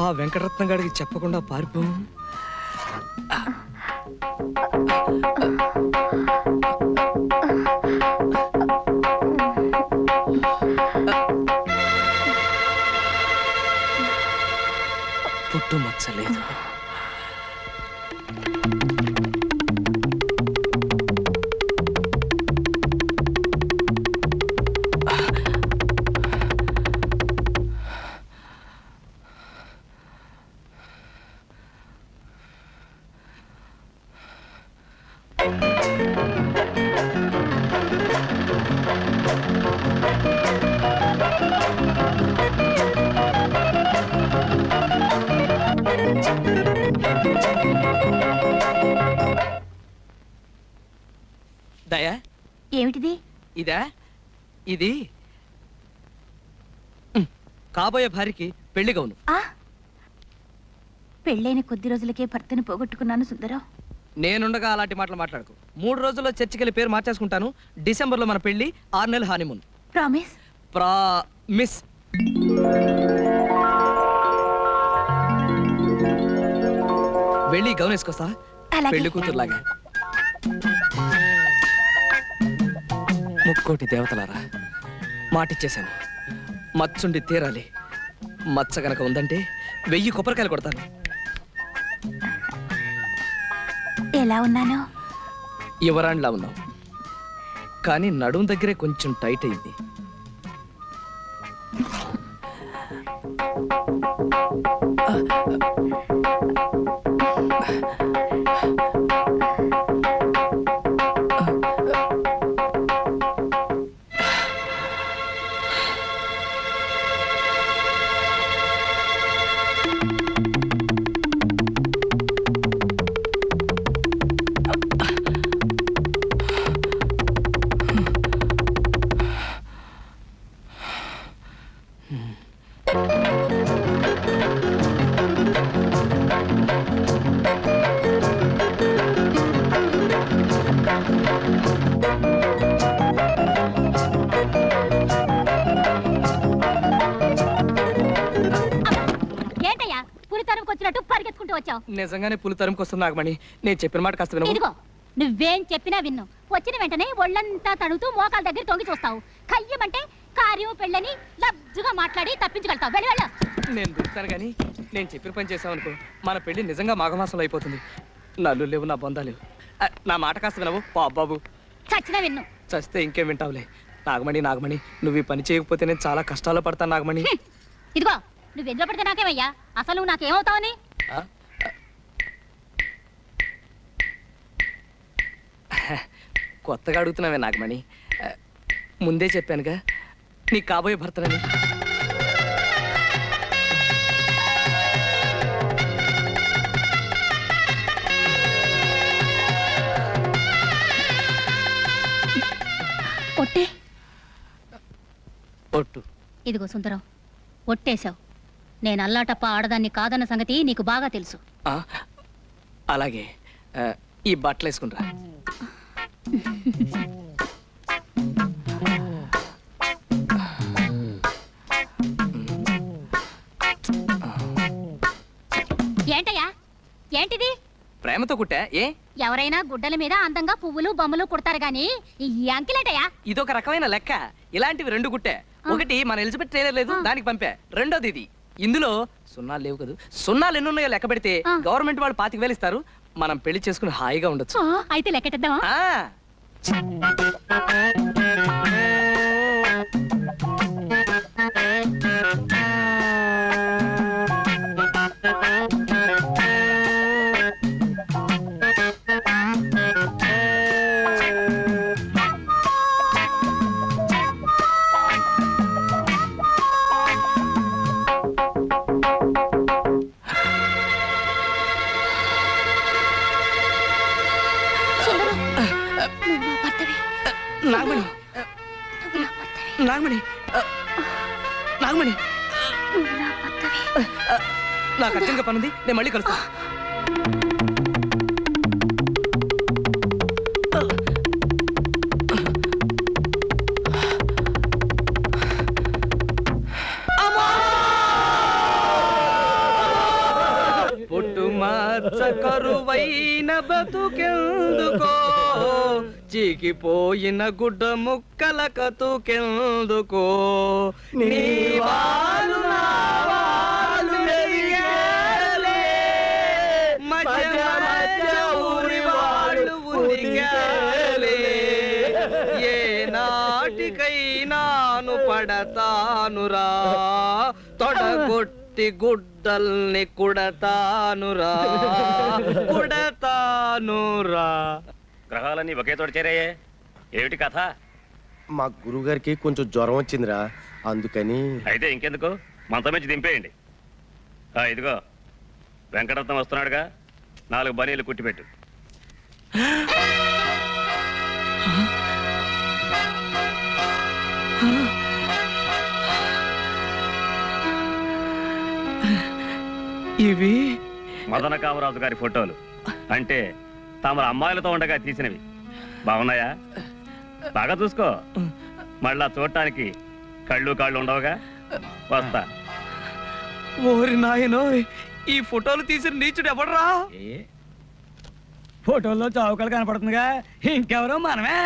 ఆ వెంకటరత్నం గారికి చెప్పకుండా పారిపో. పుట్టు మచ్చలేదు. దయా, ఏమిటిది? ఇదా? ఇది కాబోయే భార్యకి పెళ్లి గౌను. పెళ్ళైన కొద్ది రోజులకే భర్తను పోగొట్టుకున్నాను సుందరం. నేనుండగా అలాంటి మాటలు మాట్లాడకు. 3 రోజుల్లో చర్చికెళ్ళి పేరు మార్చేసుకుంటాను. డిసెంబర్లో మన పెళ్లి, 6 నెలలు హానీమూన్. ప్రామిస్? ప్రామిస్. వెళ్ళి గౌన్ వేసుకొస్తా, పెళ్లి కూతురులాగా. ముక్కోటి దేవతలారా, మాటిచ్చేశాను. మచ్చుండి తీరాలి. మచ్చ గనక ఉందంటే 1000 కొబ్బరికాయలు కొడతాను. ఎలా ఉన్నాను? యువరాణిలా ఉన్నావు, కానీ నడుం దగ్గరే కొంచెం టైట్ అయింది. నిజంగానే పులి తరుముకొస్తుంది నాగమణి. నేను చెప్పిన మాట కాస్త విను. ఇదిగో, నువ్వేం చెప్పినా విన్ను. వచ్చిన వెంటనే ఒళ్ళంతా తడుతూ మోకాల దగ్గర తొంగి చూస్తావు. కయ్యమంటే కార్యం పెళ్ళని లబ్జుగా మాట్లాడి తప్పించగలుగుతావు. వెళ్ళి వెళ్ళ. నేను దొరుకుతాను కానీ నేను చెప్పిన పని చేసావనుకో, మన పెళ్లి నిజంగా మాఘమాసంలో అయిపోతుంది. నల్లు లేవు, నా బొందా లేవు. నా మాట కాస్త వినవు బాబు. చచ్చినా విన్ను. చస్తే ఇంకేం వింటావులే. నాగమణి నాగమణి, నువ్వు ఈ పని చేయకపోతే నేను చాలా కష్టాల్లో పడతాను నాగమణి. ఇదిగో, నువ్వు ఎందులో పడితే నాకేమయ్యా? అసలు నువ్వు నాకేమవుతావని? కొత్తగా అడుగుతున్నావే నాగమణి. ముందే చెప్పానుగా నీకు కాబోయే భర్తనని. ఒట్టే. ఒట్టు. ఇదిగో సుందరం, ఒట్టేశావు. నేను అల్లాటప్ప ఆడదాన్ని కాదన్న సంగతి నీకు బాగా తెలుసు. అలాగే, ఈ బట్టలు వేసుకుంటా. ఏంటయ్యా, ఏంటిది? ప్రేమతో కుట్టా. ఏ ఎవరైనా గుడ్డల మీద అందంగా పువ్వులు బొమ్మలు కుడతారు గాని ఈ అంకిలేటయ్యా? ఇదొక రకమైన లెక్క. ఇలాంటివి 2 కుట్టా. ఒకటి మన ఎలిజబెత్ ట్రైలర్ లేదు, దానికి పంపా. రెండోది ఇది. ఇందులో సున్నాలు లేవు కదా. సున్నాలు ఎన్ని ఉన్నాయో లెక్క పెడితే గవర్నమెంట్ వాళ్ళు 25,000 ఇస్తారు. మనం పెళ్లి చేసుకుని హాయిగా ఉండొచ్చు. అయితే లెక్కెట్టేద్దామా? నాగమణి, నాగమణి, నాగమణి, నాకు అర్జెంట్గా పనుంది, నేను మళ్ళీ కలుస్తా. రచ్చ కరువైన బతుకెందుకో చీకిపోయిన గుడ్డ ముక్కల కతుకెందుకో నీ వాలు నా వాలు వెలిగాలే, మధ్య మధ్య ఊరి వాళ్ళు ఉనిగాలే. ఏ నాటికైనాను పడతానురా, తొడగొట్టి గుడ్డల్ని కుడతానురా, కుడతానురా. గ్రహాలన్నీ ఒకే తోట చేరాయే, ఏమిటి కథ? మా గురువుగారికి కొంచెం జ్వరం వచ్చిందిరా, అందుకని. అయితే ఇంకెందుకు, మంచం నుంచి దింపేయండి. ఇదిగో వెంకటరత్నం వస్తున్నాడుగా, 4 బనీలు కుట్టిపెట్టు. ఇవి మదన కామరాజు గారి ఫోటోలు, అంటే తమ అమ్మాయిలతో ఉండగా తీసినవి. బాగున్నాయా? బాగా చూసుకో, మళ్ళా చూడటానికి కళ్ళు కాళ్ళు ఉండవుగా. వస్తా. ఓరి నాయనో, ఈ ఫోటోలు తీసిన నీచుడు ఎవడరా? ఫోటోల్లో చౌకలు కనపడుతుందిగా, ఇంకెవరో మనమే.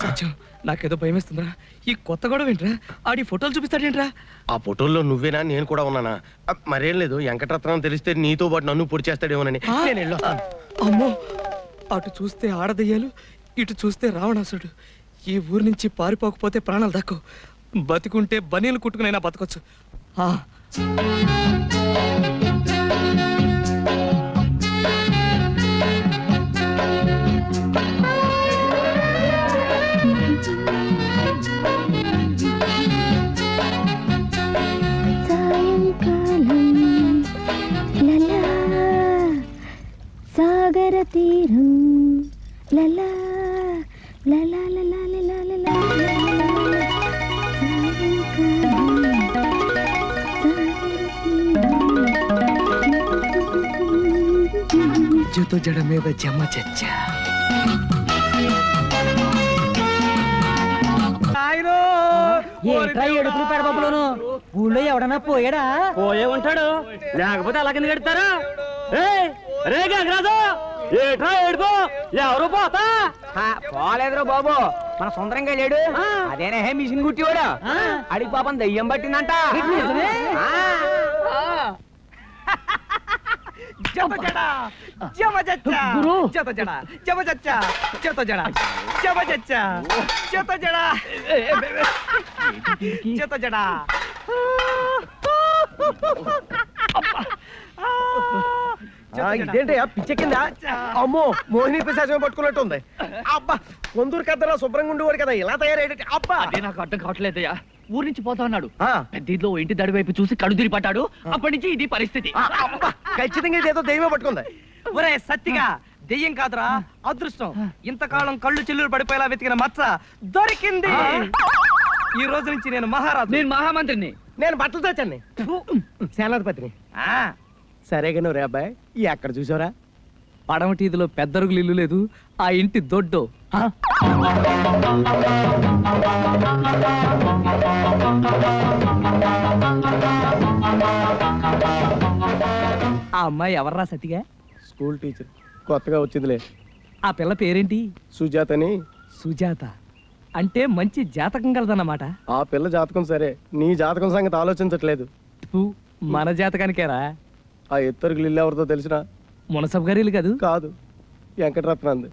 సత్యం, నాకేదో భయం వేస్తుందిరా. ఈ కొత్త గొడవ ఏంట్రా? ఆడి ఫోటోలు చూపిస్తాడేంట్రా? ఆ ఫోటోల్లో నువ్వేనా, నేను కూడా ఉన్నానా? మరేం లేదు, వెంకటరత్నం తెలిస్తే నీతో పాటు నన్ను పొడి చేస్తాడేమోనని నేను వెళ్ళొస్తాను. అమ్మో, అటు చూస్తే ఆడదయ్యాలు, ఇటు చూస్తే రావణాసుడు. ఈ ఊరు నుంచి పారిపోకపోతే ప్రాణాలు దక్కవు. బతికుంటే బనీలు కుట్టుకునైనా బతకొచ్చు. సాగర తీరం లలా లలా లలా లలా లలా జుతో జడ మీద జమ చచ్చ. ఎడుపులు పెడబబ్బులోను ఊళ్ళో ఎవడన్నా పోయాడా? పోయే ఉంటాడు, లేకపోతే అలా కింద కడతారా? రే గంగరాజు, ఏట్రా ఏడుపు, ఎవరు పోతా? పోలేదురా బాబు, మన సుందరంగా లేడు, అదేనా మిషన్ కుట్టివాడు. అడిగి పాపం దయ్యం పట్టిందంట. ఇదేంటి పిచ్చ కింద? అమ్మో, మోహిని పిశాచం పట్టుకున్నట్టు ఉంది. అబ్బా, కొందరు కద్దలా శుభ్రంగా ఉండేవాడు కదా, ఇలా తయారయ్యేటి. అబ్బా, అదే నాకు అర్థం కావట్లేదయ్యా. ఊరు నుంచి పోతా అన్నాడు, పెద్దిలో ఇంటి దడి వైపు చూసి కడు తిరిగి పట్టాడు. అప్పటి నుంచి ఇది పరిస్థితి. ఖచ్చితంగా ఇదేదో దైవమే పట్టుకుంది. ఒరే సత్తిగా, దెయ్యం కాదురా, అదృష్టం. ఇంతకాలం కళ్ళు చిల్లులు పడిపోయేలా వెతికిన మచ్చ దొరికింది. ఈ రోజు నుంచి నేను మహారాజు. నేను మహామంత్రిని. నేను బట్టలు తెచ్చాను, సేనాధిపతిని. సరేగా రే అబ్బాయి, ఎక్కడ చూసావురా? పడమటీదిలో పెద్దరుగులు ఇల్లు లేదు, ఆ ఇంటి దొడ్డో. ఆ అమ్మాయి ఎవర్రా సతిగా? స్కూల్ టీచర్, కొత్తగా వచ్చిందిలే. ఆ పిల్ల పేరేంటి? సుజాతని. సుజాత అంటే మంచి జాతకం కలదన్నమాట. ఆ పిల్ల జాతకం సరే, నీ జాతకం సంగతి ఆలోచించట్లేదు. మన జాతకానికేరా? ఆ ఎత్తరుగులు ఇల్లు ఎవరితో తెలిసినా? మునసబ్ గారి ఇల్లు కాదు? కాదు, వెంకటరత్నంది.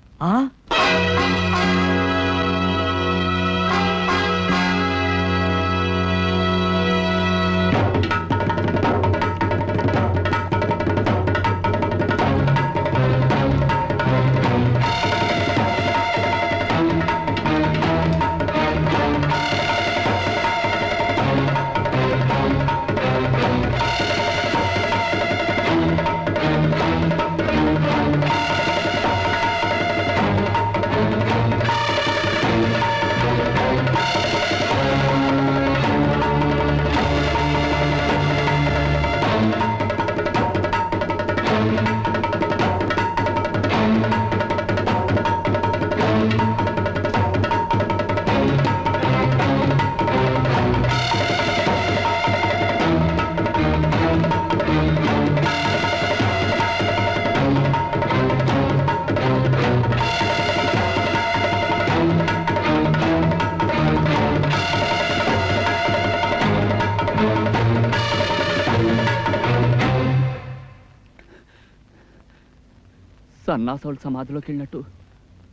సన్నాసోళ్ళ సమాధిలోకి వెళ్ళినట్టు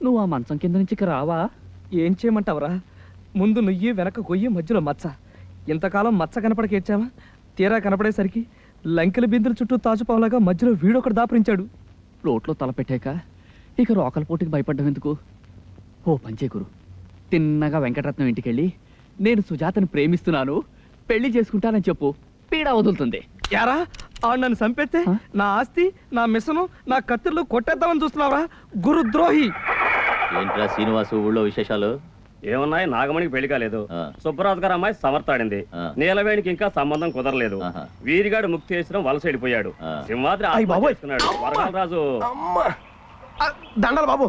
నువ్వు ఆ మంచం కింద నుంచి ఇక రావా? ఏం చేయమంటావరా? ముందు నుయ్యి వెనక గొయ్యి మధ్యలో మచ్చ. ఇంతకాలం మచ్చ కనపడక ఏడ్చావా? తీరా కనపడేసరికి లంకెల బిందుల చుట్టూ తాచుపావులాగా మధ్యలో వీడొకడు దాపరించాడు. రోట్లో తలపెట్టాక ఇక రోకల పోటీకి భయపడ్డం ఎందుకు? ఓ పంచే గురు, తిన్నగా వెంకటరత్నం ఇంటికెళ్ళి నేను సుజాతని ప్రేమిస్తున్నాను, పెళ్లి చేసుకుంటానని చెప్పు, పీడ వదులుతుంది. యారా ఆడు నన్ను చంపేస్తే ఆ? నా ఆస్తి, నా మిషను, నా కత్తిర్లు కొట్టేద్దామని చూస్తున్నావా? గురుద్రోహి! ఏంట్రా శ్రీనివాసు ఊళ్ళో విశేషాలు? ఏమున్నాయి, నాగమణికి పెళ్లి కాలేదు, ఆ. సుబ్బరాజు గారు అమ్మాయి సమర్థాడింది, ఆ. నీలవేణికి ఇంకా సంబంధం కుదరలేదు, ఆహా. వీరిగాడు ముక్తి చేసిన వలస వెళ్ళిపోయాడు, ఆ. సింహాద్రి అయ్ బాబోయ్. చేసుకున్నాడు. వరదరాజు అమ్మా ఆ, దండలు బాబు.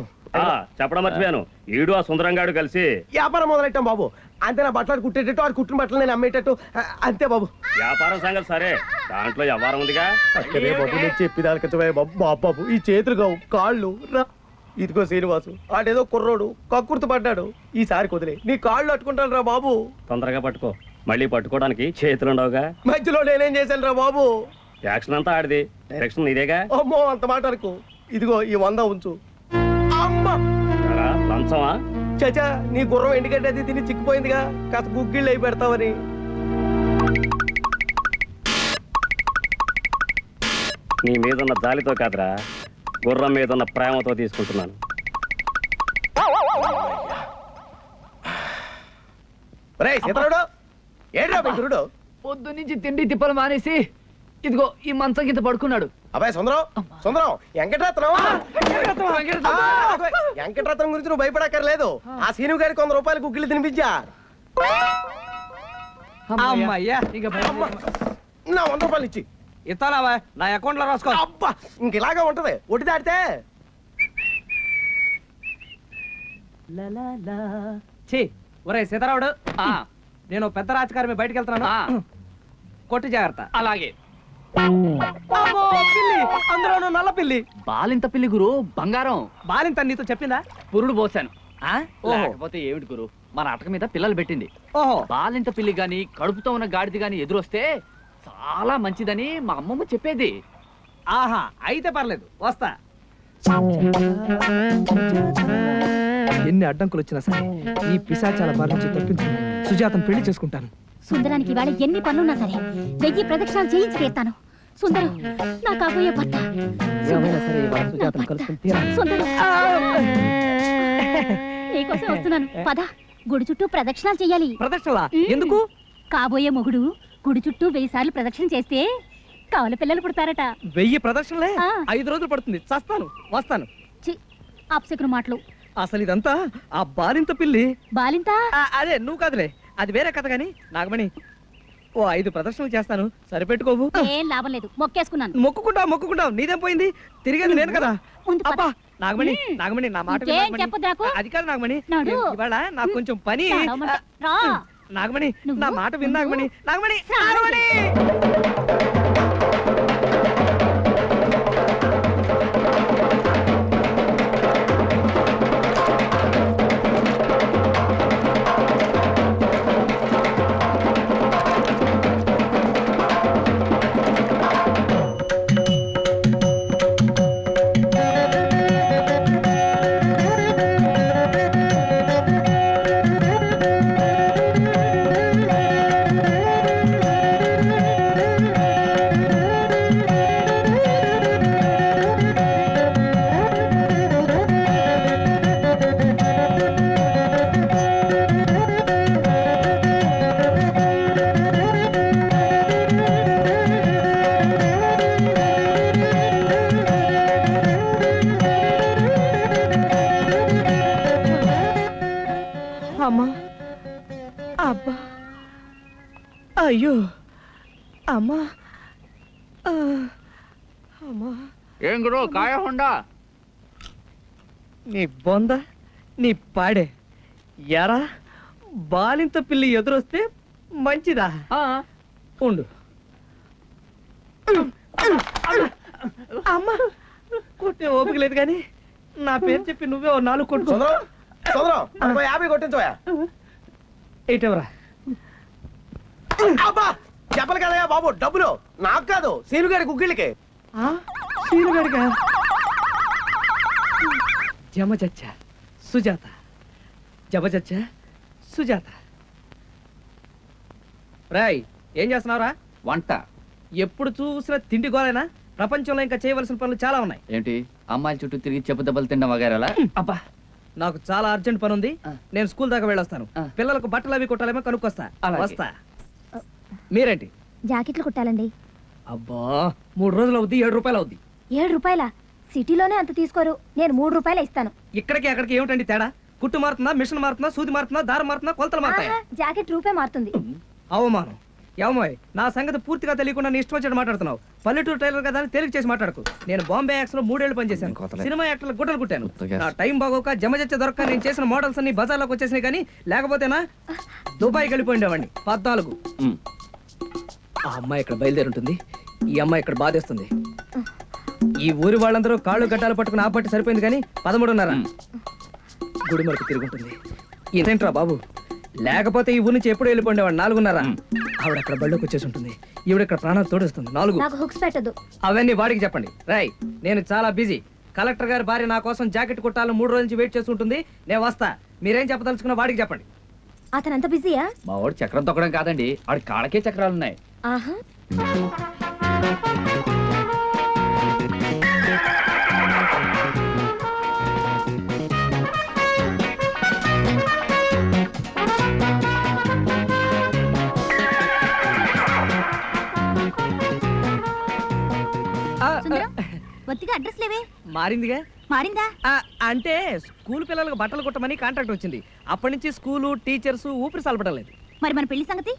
చెప్పడం మర్చిపోయాను, ఈడు ఆ సుందరంగాడు కలిసి వ్యాపారం మొదలెట్టాం బాబు. అంతే, నా బట్టలు కుట్టేటట్టు ఆడు కుట్టిన బట్టలు నేను అమ్మేటట్టు అంతే బాబు. వ్యాపారం సంగతి సరే, దాంట్లో వ్యవహారం ఉందిగా. అక్కడే బాబు నేను చెప్పిదానికచ్చవే బాబు. బాబు ఈ చేతులు కావు, కాళ్ళు రా. ఇదిగో శ్రీనివాసు, ఆడేదో కుర్రోడు కక్కుర్తి పడ్డాడు. ఈసారి కుదిలే నీ కాళ్ళు అట్టుకుంటాను రా బాబు. తొందరగా పట్టుకో, మళ్ళీ పట్టుకోవడానికి చేతులుండవుగా. మధ్యలో నేనేం చేశాను రా బాబు? యాక్షన్ అంతా ఆడిది, డైరెక్షన్ నీదేగా. అమ్మో అంత మాట అనుకో. ఇదిగో ఈ 100 ఉంచు. అమ్మా ఎరా, లంచమా? చచా, నీ గుర్రం ఎండుగడ్డ అది తిని చిక్కిపోయిందిగా, కాస్త గుగ్గిళ్ళు అయి పెడతావని. నీ మీదున్న జాలితో కాదురా, గుర్రం మీదున్న ప్రేమతో తీసుకుంటున్నాను. రే సీతరుడు, ఏడ్రా గురుడు? పొద్దు నుంచి తిండి తిప్పలు మానేసి ఇదిగో ఈ మంచం కింద పడుకున్నాడు. అబ్బాయి సుందరం, సుందరం, వెంకటరత్నం. వెంకటరత్నం గురించి నువ్వు భయపడక్కర్లేదు. ఆ సీను గారికి 100 రూపాయలు గుగ్గిళ్ళు తినిపించా. అమ్మయ్యా, ఇక నా 100 రూపాయలు ఇచ్చి. ఇస్తానావా? నా అకౌంట్ లో రాసుకో. అబ్బా ఇంక ఇలాగా ఉంటది, ఒట్టి దాటితే. ఛీ, ఒరే సీతారావుడు, ఆ, నేను పెద్ద రాజకారి బయటికి వెళ్తున్నాను. ఆ, కొట్టి జాగ్రత్త. అలాగే. అమ్మో, పిల్లి, అందులోనూ నల్ల పిల్లి. బాలింత పిల్లి గురు, బంగారం. బాలింత నీతో చెప్పిందా? పురుడు పోసాను. ఆ? ఓహో, లేకపోతే ఏమిటి గురు, మన అటక మీద పిల్లలు పెట్టింది. ఓహో. బాలింత పిల్లి గాని కడుపుతో ఉన్న గాడిది గాని ఎదురొస్తే చాలా మంచిదని మా అమ్మమ్మ చెప్పేది. ఆహా, అయితే పర్లేదు, వస్తా. ఎన్ని అడ్డంకులు వచ్చినా సరే ఈ పిశాచాల బారి నుంచి తప్పించుకుని సుజాతను పెళ్లి చేసుకుంటాను. సుందరానికి ఇవాళ ఎన్ని పనులున్నా సరే 1000 ప్రదక్షిణాలు చేయించి తీస్తాను. సుందరం, నా కాబోయే భర్త. ఏమైనా సరే ఇవాళ సుజాతను కలుసుకుని తీరాలి. సుందరం, నీకోసం వస్తున్నాను. పద, గుడి చుట్టూ ప్రదక్షిణాలు చెయ్యాలి. ప్రదక్షిణలా? ఎందుకు? కాబోయే మొగుడు గుడి చుట్టూ 1000 సార్లు ప్రదక్షిణ చేస్తే కవల పిల్లలు పుడతారట. 1000 ప్రదక్షిణలే? ఆ. 5 రోజులు పడుతుంది. చస్తాను, వస్తాను. చి, అప్సకును మాటలు. అసలు ఇదంతా ఆ బాలింత పిల్లి. బాలింత అదే నువ్వు కాదులే, అది వేరే కథ. గాని నాగమణి, ఓ 5 ప్రదర్శనలు చేస్తాను, సరిపెట్టుకోవు. ఏం లాభం లేదు, మొక్కేసుకున్నాను. మొక్కుకుంటావు, నీదేం పోయింది? తిరిగేది నేను కదా. ముందు పద. అబ్బా నాగమణి, నాగమణి, నా మాట విను ఇంకేం నాగమణి. చెప్పొద్దు నాకు. అది కాదు నాగమణి, నడు. ఇవాళ నాకు కొంచెం పని. నడవమంట. రా. నాగమణి, నువ్వు? నా మాట విను నాగమణి. నాగమణి, స్నానం నాగమణి. అమ్మా, అబ్బా, అయ్యో, అమ్మా, అమ్మా. ఏం గురు, కాయ హోండా? నీ బొంద, నీ పాడే. ఎరా, బాలింత పిల్లి ఎదురొస్తే మంచిదా? ఉండు. అమ్మా, కొట్టే ఓపిక లేదు కానీ నా పేరు చెప్పి నువ్వే ఓ 4 కొట్టుకో. సుందరం, సుందరం, మనకు 50 కొట్టించోయా. ఏటవరా? అబ్బా చెప్పలు కదయ్యా బాబు, డబ్బులు నాకు కాదు, సీను గారి గుగ్గిళ్ళకి. సీనుగాడిగా? జమజచ్చ సుజాత జమజచ్చ సుజాత. రాయ్ ఏం చేస్తున్నావురా? వంట ఎప్పుడు చూసినా తిండి గోలేనా? ప్రపంచంలో ఇంకా చేయవలసిన పనులు చాలా ఉన్నాయి. ఏంటి అమ్మాయిల చుట్టూ తిరిగి చెప్పు దెబ్బలు తిండం వగేరాలా? అబ్బా నాకు చాలా అర్జెంట్ పని ఉంది. నేను స్కూల్ దాకా వెళ్ళొస్తాను. పిల్లలకు బట్టలు అవి కొట్టాలేమో కనుక్కొస్తా. అలాగే. వస్తా. మీరేంటి? జాకెట్లు కుట్టాలండి. అబ్బా 3 రోజులు అవుద్ది, 7 రూపాయలు అవుద్ది. 7 రూపాయల? సిటీలోనే అంత తీసుకోరు, నేను 3 రూపాయలు ఇస్తాను. ఇక్కడికి అక్కడికి ఏమిటండి తేడా? కుట్టు మారుతుందా, మిషన్ మారుతుందా, సూది మారుతుందా, దారం మారుతుందా, కొలతలు మారుతాయా? జాకెట్ రూపే మారుతుంది. అవమానం. ఏమోయ్ నా సంగతి పూర్తిగా తెలియకుండా నీ ఇష్టం వచ్చేట్టు మాట్లాడుతున్నావు. పల్లెటూరు టైలర్ కదా అని తేలిక చేసి మాట్లాడుకు. నేను బాంబే యాక్స్ లో 3 ఏళ్ళు పనిచేశాను. సినిమా యాక్టర్లు గుట్టలు కుట్టాను. నా టైం బాగోక జమజచ్చ దొరక్క నేను చేసిన మోడల్స్ అన్ని బజార్లోకి వచ్చేసినాయి. కానీ లేకపోతేనా దుబాయ్కి వెళ్ళిపోయిండేవాడిని. 14. ఆ అమ్మాయి ఇక్కడ బయలుదేరి ఉంటుంది, ఈ అమ్మాయి ఇక్కడ బాధేస్తుంది. ఈ ఊరి వాళ్ళందరూ కాళ్ళు గడ్డాలు పట్టుకుని ఆపట్టి సరిపోయింది. కానీ 13:30 గుడి మరకు తిరుగుంటుంది. ఇదేంట్రా బాబు, లేకపోతే ఈ ఊరి నుంచి ఎప్పుడు వెళ్ళిపోండేవాడు. 4:30 ఆవిడ అక్కడ బళ్ళోకి వచ్చేసి ఉంటుంది. ఈవిడ ఇక్కడ ప్రాణాలు తోడేస్తుంది. 4 నాకు హుక్స్ పెట్టదు. అవన్నీ వాడికి చెప్పండి. రాయ్ నేను చాలా బిజీ. కలెక్టర్ గారి భార్య నా కోసం జాకెట్ కుట్టాలని 3 రోజుల నుంచి వెయిట్ చేస్తుంటుంది. నేను వస్తా. మీరేం చెప్పదలుచుకున్న వాడికి చెప్పండి. అతను అంత బిజీయా? మా వాడు చక్రం తొక్కడం కాదండి, వాడి కాళ్ళకే చక్రాలు ఉన్నాయి. ఆహా. సుందరం, ఒత్తిగా అడ్రస్ లేవే. మారిందిగా. మారిందా? అంటే స్కూల్ పిల్లలకు బట్టలు కుట్టమని కాంట్రాక్ట్ వచ్చింది. అప్పటి నుంచి స్కూలు టీచర్స్ ఊపిరి సలపడం లేదు. మరి మన పెళ్లి సంగతి?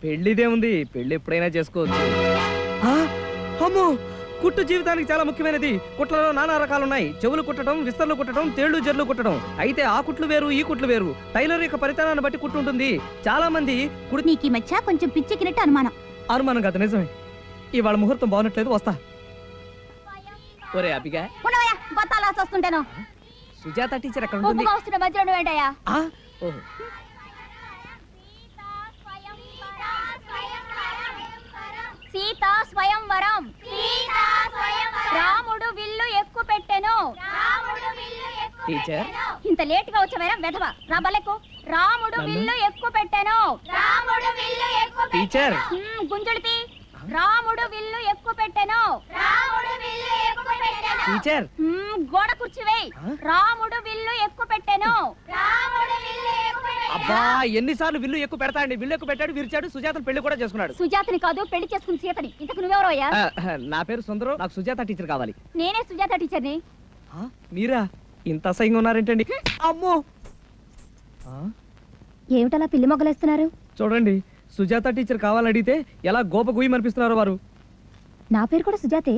పెళ్లిదే ఉంది, పెళ్లి ఎప్పుడైనా చేసుకోవచ్చు. అమ్మో, కుట్టు జీవితానికి చాలా ముఖ్యమైనది. కుట్లలో నానా రకాలు ఉన్నాయి. చెవులు కుట్టడం, విస్తర్లు కుట్టడం, తేళ్లు జర్లు కుట్టడం. అయితే ఆ కుట్లు వేరు, ఈ కుట్లు వేరు. టైలర్ యొక్క పరితానాన్ని బట్టి కుట్టు ఉంటుంది. చాలా మంది నీకు ఈ మధ్య కొంచెం పిచ్చెక్కినట్టు అనుమానం. అనుమానం కాదు, నిజమే. ఇవాళ ముహూర్తం బాగున్నట్లేదు, వస్తా. ఒరే అభిగా, ఉన్నవయ్యా, బత్తాలా వస్తుంటాను. సుజాత టీచర్ ఎక్కడ ఉంటుంది? ఉప్పుగా వస్తున్న మధ్యలో ఏంటయ్యా? ఓహో. సీతా స్వయంవరం. రాముడు విల్లు ఎక్కు పెట్టెను. టీచర్ ఇంత లేట్ గా వచ్చావేరా వెధవ? రా బలెక్కు. రాముడు విల్లు ఎక్కు పెట్టెను. టీచర్ గుంజుడితి. రాముడు విల్లు ఎక్కు పెట్టెను. టీచర్ గోడ కుర్చీవేయ్. రాముడు విల్లు ఎక్కు పెట్టెను. అబ్బా ఎన్నిసార్లు విల్లు ఎక్కువ పెడతాండి. విల్లు ఎక్కువ పెట్టాడు, విరిచాడు, సుజాతను పెళ్లి కూడా చేసుకున్నాడు. సుజాతని కాదు, పెళ్లి చేసుకుని సీతని. ఇంతకు నువ్వెవరో అయ్యా? నా పేరు సుందరం. నాకు సుజాత టీచర్ కావాలి. నేనే సుజాత టీచర్ని. మీరా? ఇంత అసహ్యంగా ఉన్నారేంటండి? అమ్మో, ఏమిటలా పిల్లి మొగ్గలేస్తున్నారు? చూడండి, సుజాత టీచర్ కావాలని అడిగితే ఎలా గోప గుయ్యి అనిపిస్తున్నారు వారు. నా పేరు కూడా సుజాతే.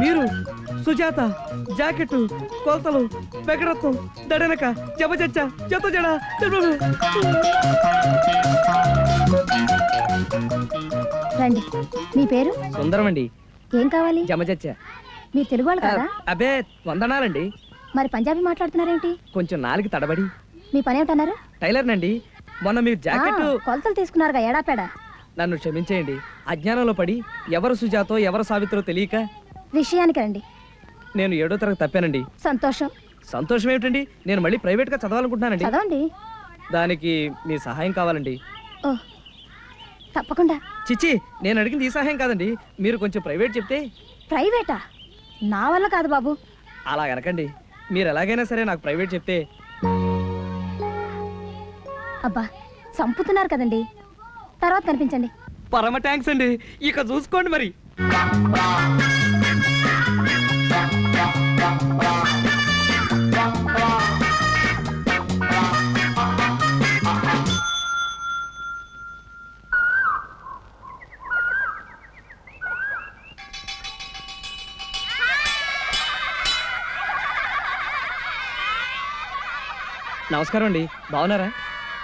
మీరు సుజాత, జాకెట్, కొలతలు, పెగడత్వం, దడనక, జబజచ్చ, జత జడ. రండి. మీ పేరు? సుందరం అండి. ఏం కావాలి? జమజచ్చ. మీరు తెలుగు వాళ్ళు కదా? అబే వందనాలండి. మరి పంజాబీ మాట్లాడుతున్నారేంటి? కొంచెం నాలుగు తడబడి. మీ పని ఏమిటన్నారు? టైలర్ నండి. మొన్న మీరు జాకెట్ కొలతలు తీసుకున్నారుగా, ఏడాపేడా. నన్ను క్షమించేయండి. అజ్ఞానంలో పడి ఎవరు సుజాతో ఎవరు సావిత్రో తెలియక. విషయానికి రండి. నేను 7వ తరగతి తప్పానండి. సంతోషం. సంతోషం ఏమిటండి? నేను మళ్ళీ ప్రైవేట్ గా చదవాలనుకుంటున్నానండి. చదవండి. దానికి మీ సహాయం కావాలండి. ఓ తప్పకుండా. చిచ్చి, నేను అడిగింది ఈ సహాయం కాదండి. మీరు కొంచెం ప్రైవేట్ చెప్తే. ప్రైవేటా? నా వల్ల కాదు బాబు. అలా అనకండి. మీరు ఎలాగైనా సరే నాకు ప్రైవేట్ చెప్తే. అబ్బా చంపుతున్నారు కదండి. తర్వాత కనిపించండి. పరమ థ్యాంక్స్ అండి. ఇక చూసుకోండి మరి. నమస్కారం అండి. బాగున్నారా?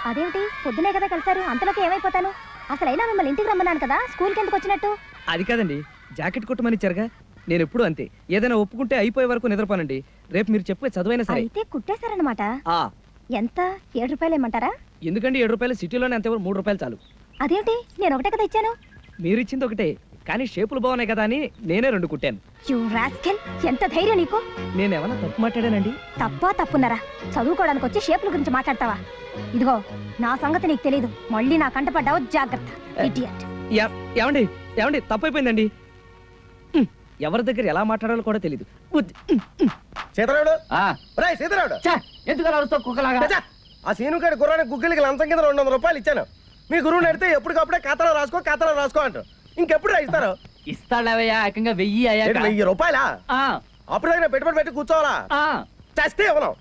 అదేమిటి పొద్దునే కదా కలిసారు, అంతలోకి ఏమైపోతాను? అసలైనా మిమ్మల్ని ఇంటికి రమ్మన్నాను కదా, స్కూల్కి ఎందుకు వచ్చినట్టు? అది కాదండి, జాకెట్ కుట్టమని ఇచ్చారుగా. నేను ఎప్పుడు అంతే, ఏదైనా ఒప్పుకుంటే అయిపోయే వరకు నిద్రపోనండి. రేపు మీరు చెప్పే చదువైనా సరే. అయితే కుట్టేశారనమాట. ఆ ఎంత? 7 రూపాయలు ఇమ్మంటారా? ఎందుకండి 7 రూపాయలు? సిటీలోనే అంతే, 3 రూపాయలు చాలు. అదేంటి, నేను ఒకటే కదా ఇచ్చాను. మీరు ఇచ్చింది ఒకటే, కానీ షేపులు బాగున్నాయి కదా అని నేనే 2 కుట్టాను. యు రాస్కెల్, ఎంత ధైర్యం నీకు? నేనేమన్నా తప్పు మాట్లాడానండి? తప్పున్నారా? చదువుకోవడానికి వచ్చి షేపుల గురించి మాట్లాడతావా? ఇదిగో నా సంగతి నీకు తెలీదు. మళ్ళీ నా కంట పడ్డావు, జాగ్రత్త. ఇడియట్. ఏమండి ఏమండి తప్పైపోయిందండి. ఎవరి దగ్గర ఎలా మాట్లాడాలో కూడా తెలీదు. సీతారాముడు ఆ, రే సీతారాముడు ఛే, ఎందుకు అలా అరుస్తావు కుక్కలాగా? చచ్చా! ఆ సీనుగాడి గుర్రానికి గుగ్గిలికి లంచం కింద 200 రూపాయలు ఇచ్చాను. మీ గురువుని అడిగితే ఎప్పటికప్పుడే ఖాతాలో రాసుకో అంటారు. ఇంకెప్పుడు ఇస్తారు? ఇస్తాడవయ్యా, ఏకంగా 1000 అయ్యాక. 1000 రూపాయలా? ఆ, అప్పుడు దగ్గర పెట్టుబడి పెట్టి కూర్చోవాలా? ఆ, చస్తే ఇవ్వను.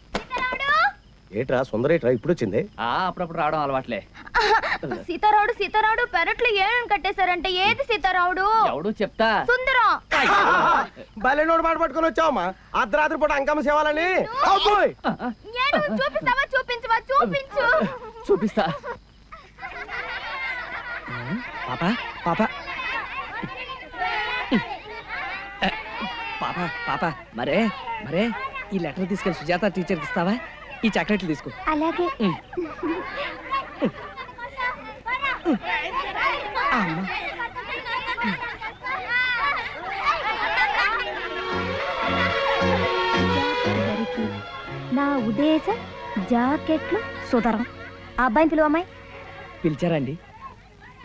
ఏట్రా సుందరేట్రా ఇప్పుడు వచ్చింది? అప్పుడప్పుడు రావడం అలవాట్లే. సీతారావుడు పెరట్లు ఏమని కట్టేశారంటే ఏది సీతారావుడు? ఎవడు చెప్తా. సుందరం. బలెనోడు మాట పట్టుకొని వచ్చావమ్మా అర్ధరాత్రి పూట అంకమ్మ సేవాలని. చూపిస్తావా? చూపించు. చూపిస్తా. పాపా పాపా మరే ఈ లెటర్ తీసుకెళ్ళి సుజాత టీచర్కి ఇస్తావా? ఈ చాక్లెట్లు తీసుకో. అలాగే. నా ఉద్దేశం జాకెట్లు సుతరం. ఆ అబ్బాయిని పిలువమ్మాయి. పిలిచారండి?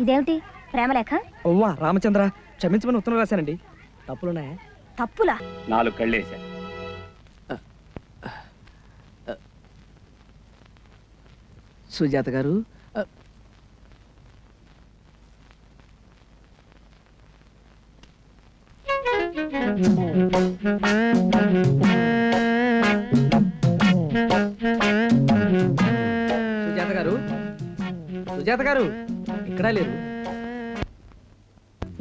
ఇదేమిటి, ప్రేమలేఖ? ఓవా రామచంద్ర, క్షమించమని ఉత్తరం రాశానండి. తప్పులున్నాయా? తప్పులా? 4 కళ్ళేసా. సుజాత గారు, సుజాత గారు ఇక్కడ లేరు.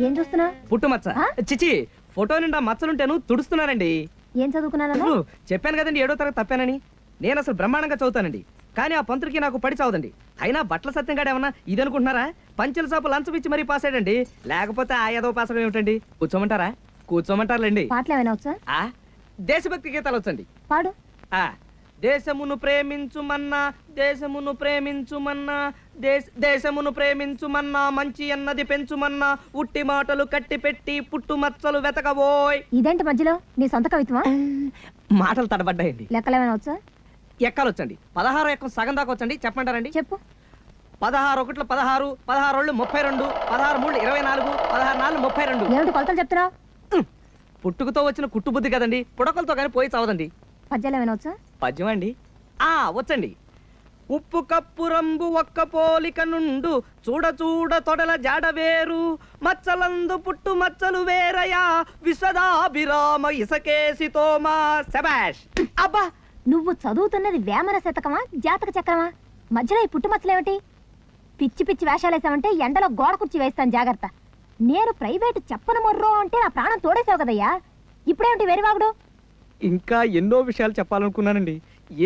ఏం చూస్తున్నా? పుట్టుమచ్చ. ఆ? చిచి, ఫోటో నిండా మచ్చలుంటేను తుడుస్తున్నానండి. ఏం చదువుకున్నాను? చెప్పాను కదండి 7వ తరగతి తప్పానని. నేను అసలు బ్రహ్మాండంగా చదువుతానండి. కానీ ఆ పంతుడికి నాకు పడి చావదండి. అయినా బట్టల సత్యంగాడు ఏమన్నా ఇది అనుకుంటున్నారా? పంచెల సాపు లంచం ఇచ్చి మరీ పాస్ అయ్యాడండి. లేకపోతే ఆ ఏదో పాస్ అవ్వడం ఏమిటండి? కూర్చోమంటారా? కూర్చోమంటారులేండి. పాటలు ఏమైనా వచ్చా? ఆ దేశభక్తి గీతాలు వచ్చండి. పాడు. ఆ దేశమును ప్రేమించుమన్నా దేశమును ప్రేమించుమన్నా మంచి అన్నది పెంచుమన్నా ఉట్టి మాటలు కట్టి పెట్టి పుట్టు మచ్చలు వెతకబోయ్. ఇదేంటి మధ్యలో నీ సొంత కవిత్వమా? మాటలు తడబడ్డాయండి. లెక్కలు ఏమైనా వచ్చా? ఎక్కాలు వచ్చండి. 16 ఎక్కం సగం దాకా వచ్చండి. చెప్పమంటారండి? చెప్పు. 16 ఒకట్లు 16, 16 రెండు 32, 16 మూడు 24, 16 నాలుగు 32. ఏమిటి కొలతలు చెప్తున్నావు? పుట్టుకతో వచ్చిన కుట్టుబుద్ధి కదండి, పుడకలతో కానీ పోయి చావదండి. పద్యాలు ఏమైనా వచ్చా? పద్యం అండి? వచ్చండి. ఉప్పు కప్పు రంబు ఒక్క పోలిక నుండు చూడ తొడల జాడ వేరు మచ్చలందు పుట్టు మచ్చలు వేరయా విశ్వదాభిరామ ఇసకేసి తోమా. శబాష్. అబ్బా, నువ్వు చదువుతున్నది వేమన శతకమా, జాతక చక్రమా? మధ్యలో ఈ పుట్టుమచ్చలేమిటి? పిచ్చి పిచ్చి వేషాలేసావంటే ఎండలో గోడ కుర్చీ వేస్తాను, జాగ్రత్త. నేను ప్రైవేటు చెప్పను మొర్రో అంటే నా ప్రాణం తోడేసావు కదయ్యా. ఇప్పుడేమిటి వెరివాగుడు? ఇంకా ఎన్నో విషయాలు చెప్పాలనుకున్నానండి.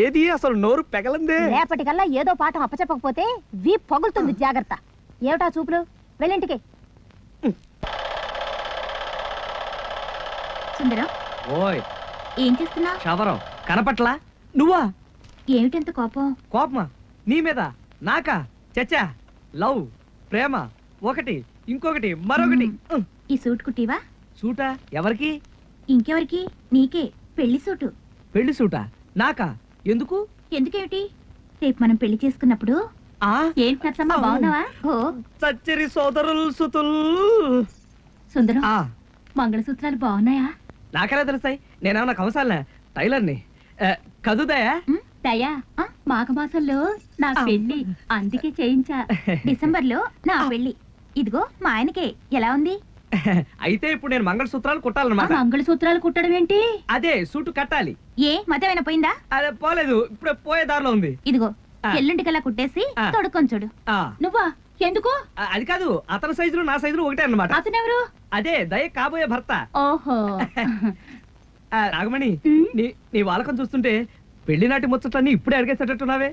ఏది అసలు నోరు పెగలందే. రేపటికల్లా ఏదో పాఠం అప్పచెప్పకపోతే వీ పొగులుతుంది, జాగ్రత్త. ఏమిటా చూపులు? వెళ్ళింటికి. సుందరం, ఓయ్ ఏం చేస్తున్నావు? శవరం కనపట్లా? నువ్వా? ఏమిటంత కోపం? కోపమా? నీ మీద? నాకా? చచ్చా, లవ్ ప్రేమ ఒకటి, ఇంకొకటి మరొకటి. ఈ సూట్ కుట్టివా? సూటా? ఎవరికి? ఇంకెవరికి? నీకే. పెళ్లి సూటు. పెళ్లి సూటా? నాకా? ఎందుకు? ఎందుకేమిటి? రేపు మనం పెళ్లి చేసుకున్నప్పుడు. ఏంటి నచ్చమ్మా, బాగున్నావా? ఓ చచ్చరి సోదరులు సుతుల్. సుందరం, మంగళసూత్రాలు బాగున్నాయా? నాకెలా తెలుస్తాయి? నేనేమన్నా కంసాలనా? టైలర్ని. కదుదయా? దయా, మాఘమాసంలో నా పెళ్లి, అందుకే చేయించా. డిసెంబర్లో నా పెళ్లి. ఇదిగో మా ఆయనకే. ఎలా ఉంది? అయితే ఇప్పుడు నేను మంగళసూత్రాలు కుట్టాలన్నమాట. మంగళసూత్రాలు కుట్టడం ఏంటి? అదే సూటు కట్టాలి. ఏ మతమైనా పోయిందా? అదే పోలేదు, ఇప్పుడే పోయే దారిలో ఉంది. ఇదిగో ఎల్లుంటికల్లా కుట్టేసి తొడుక్కొని చూడు. నువ్వా? ఎందుకు? అది కాదు, అతని సైజులు నా సైజులు ఒకటే అన్నమాట. అతనెవరు? అదే దయ కాబోయే భర్త. ఓహో. నాగమణి, నీ వాలకం చూస్తుంటే పెళ్లి నాటి ముచ్చట్లన్నీ ఇప్పుడే అడిగేసేటట్టున్నావే.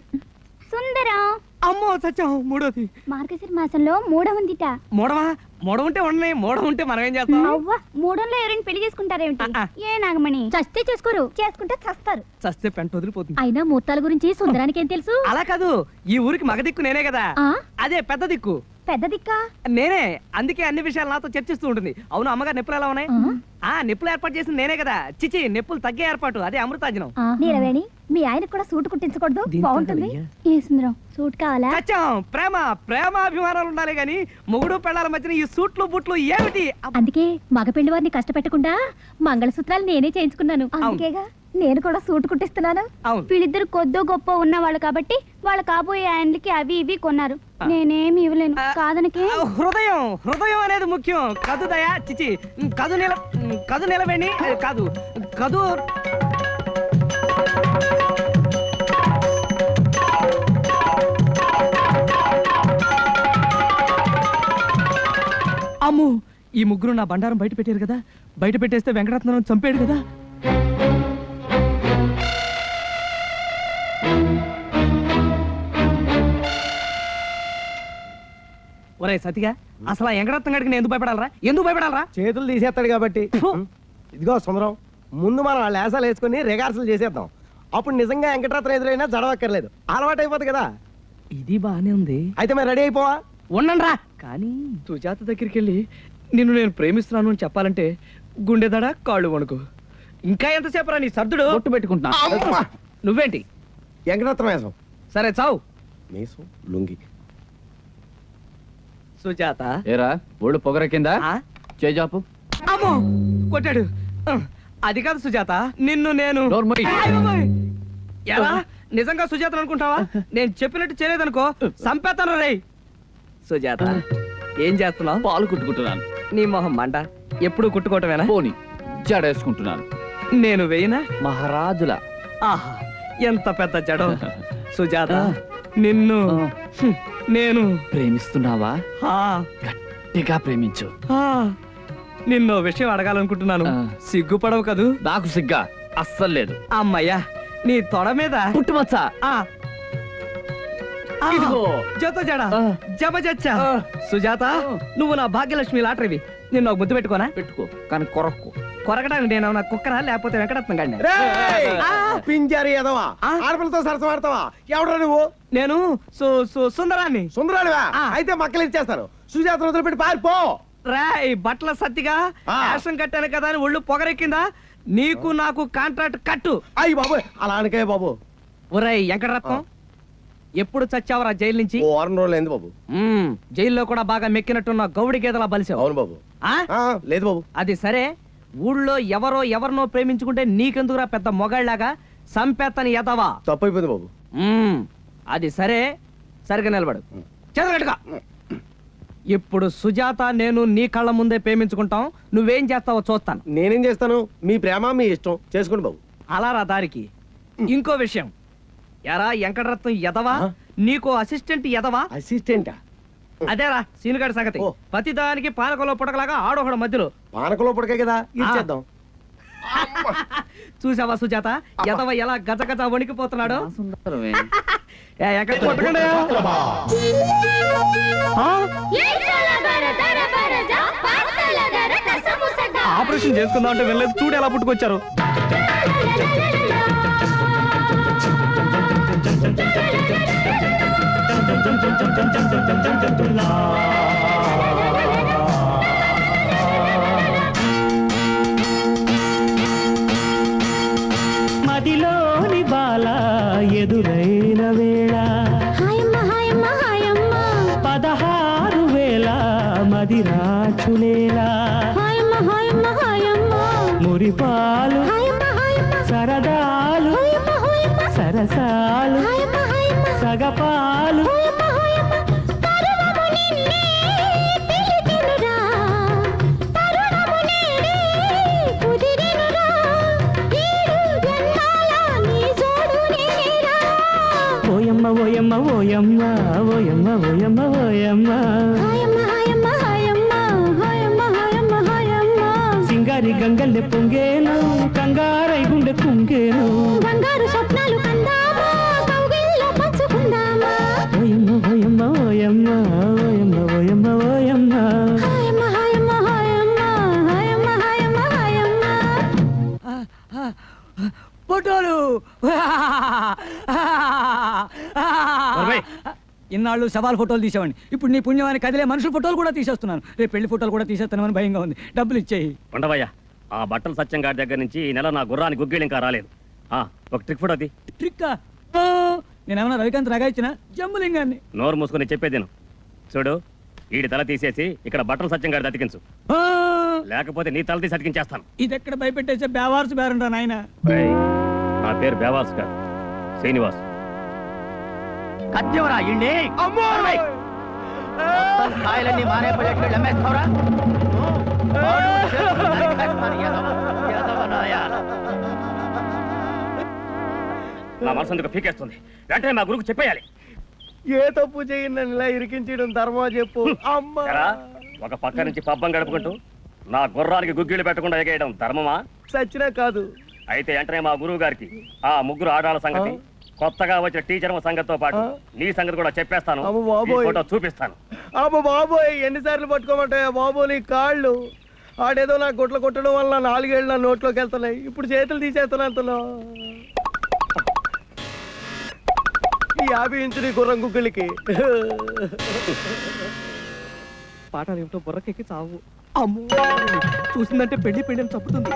సుందరం, అమ్మో సత్యం, మూడోది. మార్గశిర మాసంలో మూడవందిట. మూడవా? మూడం ఉంటే ఉన్నాయి, మూడం ఉంటే మనం ఏం చేస్తాం? అవ్వా, మూడంలో ఎవరైనా పెళ్లి చేసుకుంటారేమిటి? ఏ నాగమణి, చస్తే చేసుకోరు, చేసుకుంటే చస్తారు. చస్తే పెంట వదిలిపోతుంది. అయినా ముహూర్తాల గురించి సుందరానికి ఏం తెలుసు? అలా కాదు, ఈ ఊరికి మగ దిక్కు నేనే కదా. ఆ? అదే పెద్ద దిక్కు. పెద్ద దిక్కా నేనే, అందుకే అన్ని విషయాలు నాతో చర్చిస్తూ ఉంటుంది. అవును అమ్మగారు నొప్పులు ఎలా ఉన్నాయి? నొప్పులు ఏర్పాటు చేసింది నేనే కదా. చిచి, నొప్పులు తగ్గే ఏర్పాటు, అదే అమృతాజనం. నీలవేణి, మీ ఆయనకు కూడా సూట్ కుట్టించకూడదు? బాగుంటుంది. ఏ సుందరం, సూట్ కావాలా? సత్యం, ప్రేమ ప్రేమాభిమానాలు ఉండాలి గాని మొగుడు పెళ్ళాల మధ్యన ఈ సూట్లు బుట్లు ఏమిటి? అందుకే మగపెళ్లి వారిని కష్టపెట్టకుండా మంగళసూత్రాలు నేనే చేయించుకున్నాను. అందుకేగా నేను కూడా సూట్ కుట్టిస్తున్నాను. అవును. వీళ్ళిద్దరు కొద్దో గొప్ప ఉన్నవాళ్ళు కాబట్టి వాళ్ళ కాబోయే ఆయనకి అవి ఇవి కొన్నారు. నేనేమి ఇవ్వలేను కాదనకే. హృదయం హృదయం అనేది ముఖ్యం. కదు దయా, చిచి, కదు నిలవేణి కాదు, కదు. అమ్ము, ఈ ముగ్గురు నా బండారం బయట పెట్టారు కదా. బయట పెట్టేస్తే వెంకటరత్నం చంపాడు కదా. ఒరే సతిగా, అసలు ఆ వెంకటరత్నం గడికి నేను ఎందుకు భయపడాలరా? ఎందుకు భయపడాలరా? చేతులు తీసేస్తాడు కాబట్టి. ఇదిగో సుందరం, ముందు మనం వాళ్ళ లేసాలు వేసుకుని రిహార్సల్ చేసేద్దాం. అప్పుడు నిజంగా వెంకటరత్నం ఎదురైనా జడవక్కర్లేదు, అలవాటు అయిపోతుంది కదా. ఇది బానే ఉంది. అయితే మరి రెడీ అయిపోవా? ఉండండిరా. కానీ సుజాత దగ్గరికి వెళ్ళి నిన్ను నేను ప్రేమిస్తున్నాను అని చెప్పాలంటే గుండెదడ, కాళ్ళు వణుకు. ఇంకా ఎంతసేపు రా నీ సర్దుడు? బొట్టు పెట్టుకుంటున్నా. నువ్వేంటి? వెంకటరత్నం వేసం. సరే చావు. మీసం లుంగి. సుజాత. ఏరా ఒళ్ళు పొగర కింద ఆ? చేజాపు. అమ్మో, కొట్టాడు. అది కాదు సుజాత, నిన్ను నేను. నోర్మోయ్. అయ్ బాబోయ్. ఎలా? నిజంగా సుజాత అనుకుంటావా? నేను చెప్పినట్టు చేయలేదనుకో సంపేతను రేయ్. సుజాత, ఏం చేస్తున్నావు? పాలు కుట్టుకుంటున్నాను. నీ మొహం మంట. ఎప్పుడు కుట్టుకోవటమేనా? పోని జడేసుకుంటున్నాను. నేను వేయినా? మహారాజుల. ఆహా, ఎంత పెద్ద జడం. సుజాత, నిన్ను నేను ప్రేమిస్తున్నావా? ఆ, గట్టిగా ప్రేమించు. ఆ, నిన్నో విషయం అడగాలనుకుంటున్నాను. సిగ్గుపడవు కదూ? నాకు సిగ్గా అస్సలు లేదు. అమ్మయ్యా, నీ తొడ మీద పుట్టుమచ్చ. ఆ ఆ, ఇదిగో. జత జడ జబజచ్చా. ఆ. సుజాత, నువ్వు నా భాగ్యలక్ష్మి లాటరీవి. నిన్ను ఒక ముద్దు పెట్టుకోనా? పెట్టుకో, కానీ కొరక్కు. కొరకడానికి నేను నా కుక్కరా లేకపోతే వెంకటరత్నం గాడినా? రేయ్! ఆ. పింజారి ఎదవా, ఆ? ఆడపిల్లతో సరసమాడతావా? ఎవడరా నువ్వు? నేను సుందరాన్ని. సుందరానివా? ఆ. అయితే మక్కలు ఇచ్చేస్తారు. సుజాతను వదిలిపెట్టి పారిపో. రాయ్, బట్టల సత్తిగా ఆ. యాసం కట్టాను కదా అని ఒళ్ళు పొగరెక్కిందా? నీకు నాకు కాంట్రాక్ట్ కట్టు. అయ్యి బాబు, అలా అనకే బాబు. ఒరేయ్ వెంకటరత్నం, ఎప్పుడు చచ్చావరా జైలు నుంచి? ఓ వారం రోజులు అయింది బాబు. జైల్లో కూడా బాగా మెక్కినట్టున్న గౌడి గేదలా బలిసావు. అవును బాబు. ఆ? ఆ, లేదు బాబు. అది సరే, ఊళ్ళో ఎవరినో ప్రేమించుకుంటే నీకెందుకురా పెద్ద మొగాళ్ళలాగా సంపేత్తని ఎదవా? తప్పు అయిపోయింది బాబు. అది సరే, సరిగా నిలబడు. చదరగట్టుగా. ఇప్పుడు సుజాత నేను నీ కళ్ళ ముందే ప్రేమించుకుంటాం. నువ్వేం చేస్తావో చూస్తాను. నేనేం చేస్తాను? మీ ప్రేమ మీ ఇష్టం, చేసుకోండి బాబు. అలా రా దారికి. ఇంకో విషయం, ఎరా వెంకటరత్నం ఎదవా, నీకో అసిస్టెంట్ ఎదవా? అసిస్టెంటా? అదేరా సీనుగాడి సంగతి. ఓ. ప్రతి దానికి పానకంలో పుడకలాగా ఆడొకడు మధ్యలో. పానకలో పడకే కదా, ఇచ్చేద్దాం. చూసావా సుజాత, ఎదవ ఎలా గజగజ వణికిపోతున్నాడు? సుందరమే. ఎక్కడ కొట్టకండి. ఆపరేషన్ చేసుకుందాం అంటే వెళ్ళలేదు. చూడు ఎలా పుట్టుకొచ్చారు. మదిలోని బాల ఎదురైన వేళ 16,000 మదిరాచులేలా మురిపాలు సరదాలు సరసాలు సగపాలు ఓయమ్మ ఓయమ్మ ఓయమ్మ ఓయమ్మ ఓయమ్మ ఓయమ్మ సింగారి గంగల్లె పొంగేను కంగారై గుండె కుంగేను బంగారు స్వప్నాలు కందామా కౌగిల్లో పంచుకుందామా ఓయమ్మ ఓయమ్మ ఓయమ్మ ఓయమ్మ ఓయమ్మ ఓయమ్మ హాయమ్మ హాయమ్మ హాయమ్మ హాయమ్మ హాయమ్మ హాయమ్మ ఫోటోలు. ఇన్నాళ్ళు శవాల ఫోటోలు తీసేవాడిని. ఇప్పుడు నీ పుణ్యమాని కదిలే మనుషుల ఫోటోలు కూడా తీసేస్తున్నాను. రేపు పెళ్లి ఫోటోలు కూడా తీసేస్తానని భయంగా ఉంది. డబ్బులు ఇచ్చేయి. ఉండవయ్యా, ఆ బట్టల సత్యం గారి దగ్గర నుంచి ఈ నెల నా గుర్రానికి గుగ్గిళ్ళు ఇంకా రాలేదు. ఒక ట్రిక్ ఫోటో అది. ట్రిక్కా? నేనేమన్నా రవికాంత్ నగా ఇచ్చిన జంబులింగాన్ని. నోరు మూసుకొని చెప్పేదేను. చూడు, ఈడి తల తీసేసి ఇక్కడ బట్టల సత్యం గారి అతికించు, ఆ, లేకపోతే నీ తల తీసి అతికించేస్తాను. ఇది ఎక్కడ భయపెట్టేసే బేవార్సు బేరంటా నాయన. రేయ్, నా పేరు బేవాస్ గారు, శ్రీనివాస్. కత్తివరా ఇండి కాయలన్నీ మానేపడేట్లు అమ్మేస్తావురా? నా మనసు ఎందుకు పీకేస్తుంది. వెంటనే మా గురుకు చెప్పేయాలి. ఏ తప్పు చేయను ఇలా ఇరికించడం ధర్మా చెప్పు. అమ్మా ఎరా, ఒక పక్క నుంచి పబ్బం గడుపుకుంటూ నా గుర్రానికి గుగ్గిళ్ళు పెట్టకుండా ఎగేయడం ధర్మమా? సచ్చినా కాదు. అయితే వెంటనే మా గురువు గారికి ఆ ముగ్గురు ఆడాల సంగతి, కొత్తగా వచ్చిన టీచర్ సంగతితో పాటు నీ సంగతి కూడా చెప్పేస్తాను. అమ్మ ఈ బాబోయ్. ఫోటో చూపిస్తాను. అమ్మ బాబోయ్, ఎన్నిసార్లు పట్టుకోమంటాయా బాబు నీ కాళ్ళు? ఆడేదో నా గుట్లు కొట్టడం వల్ల 4 ఏళ్ళు నా నోట్లోకి వెళ్తున్నాయి. ఇప్పుడు చేతులు తీసేస్తున్నా అంతలో. ఈ 50 ఇంచు నీ గుర్రం గుగ్గిళ్ళకి పాఠాలు ఏమిటో బుర్రకెక్కి చావు. అమ్మో, చూసిందంటే పెళ్లి పెళ్లి అని చప్పుతుంది.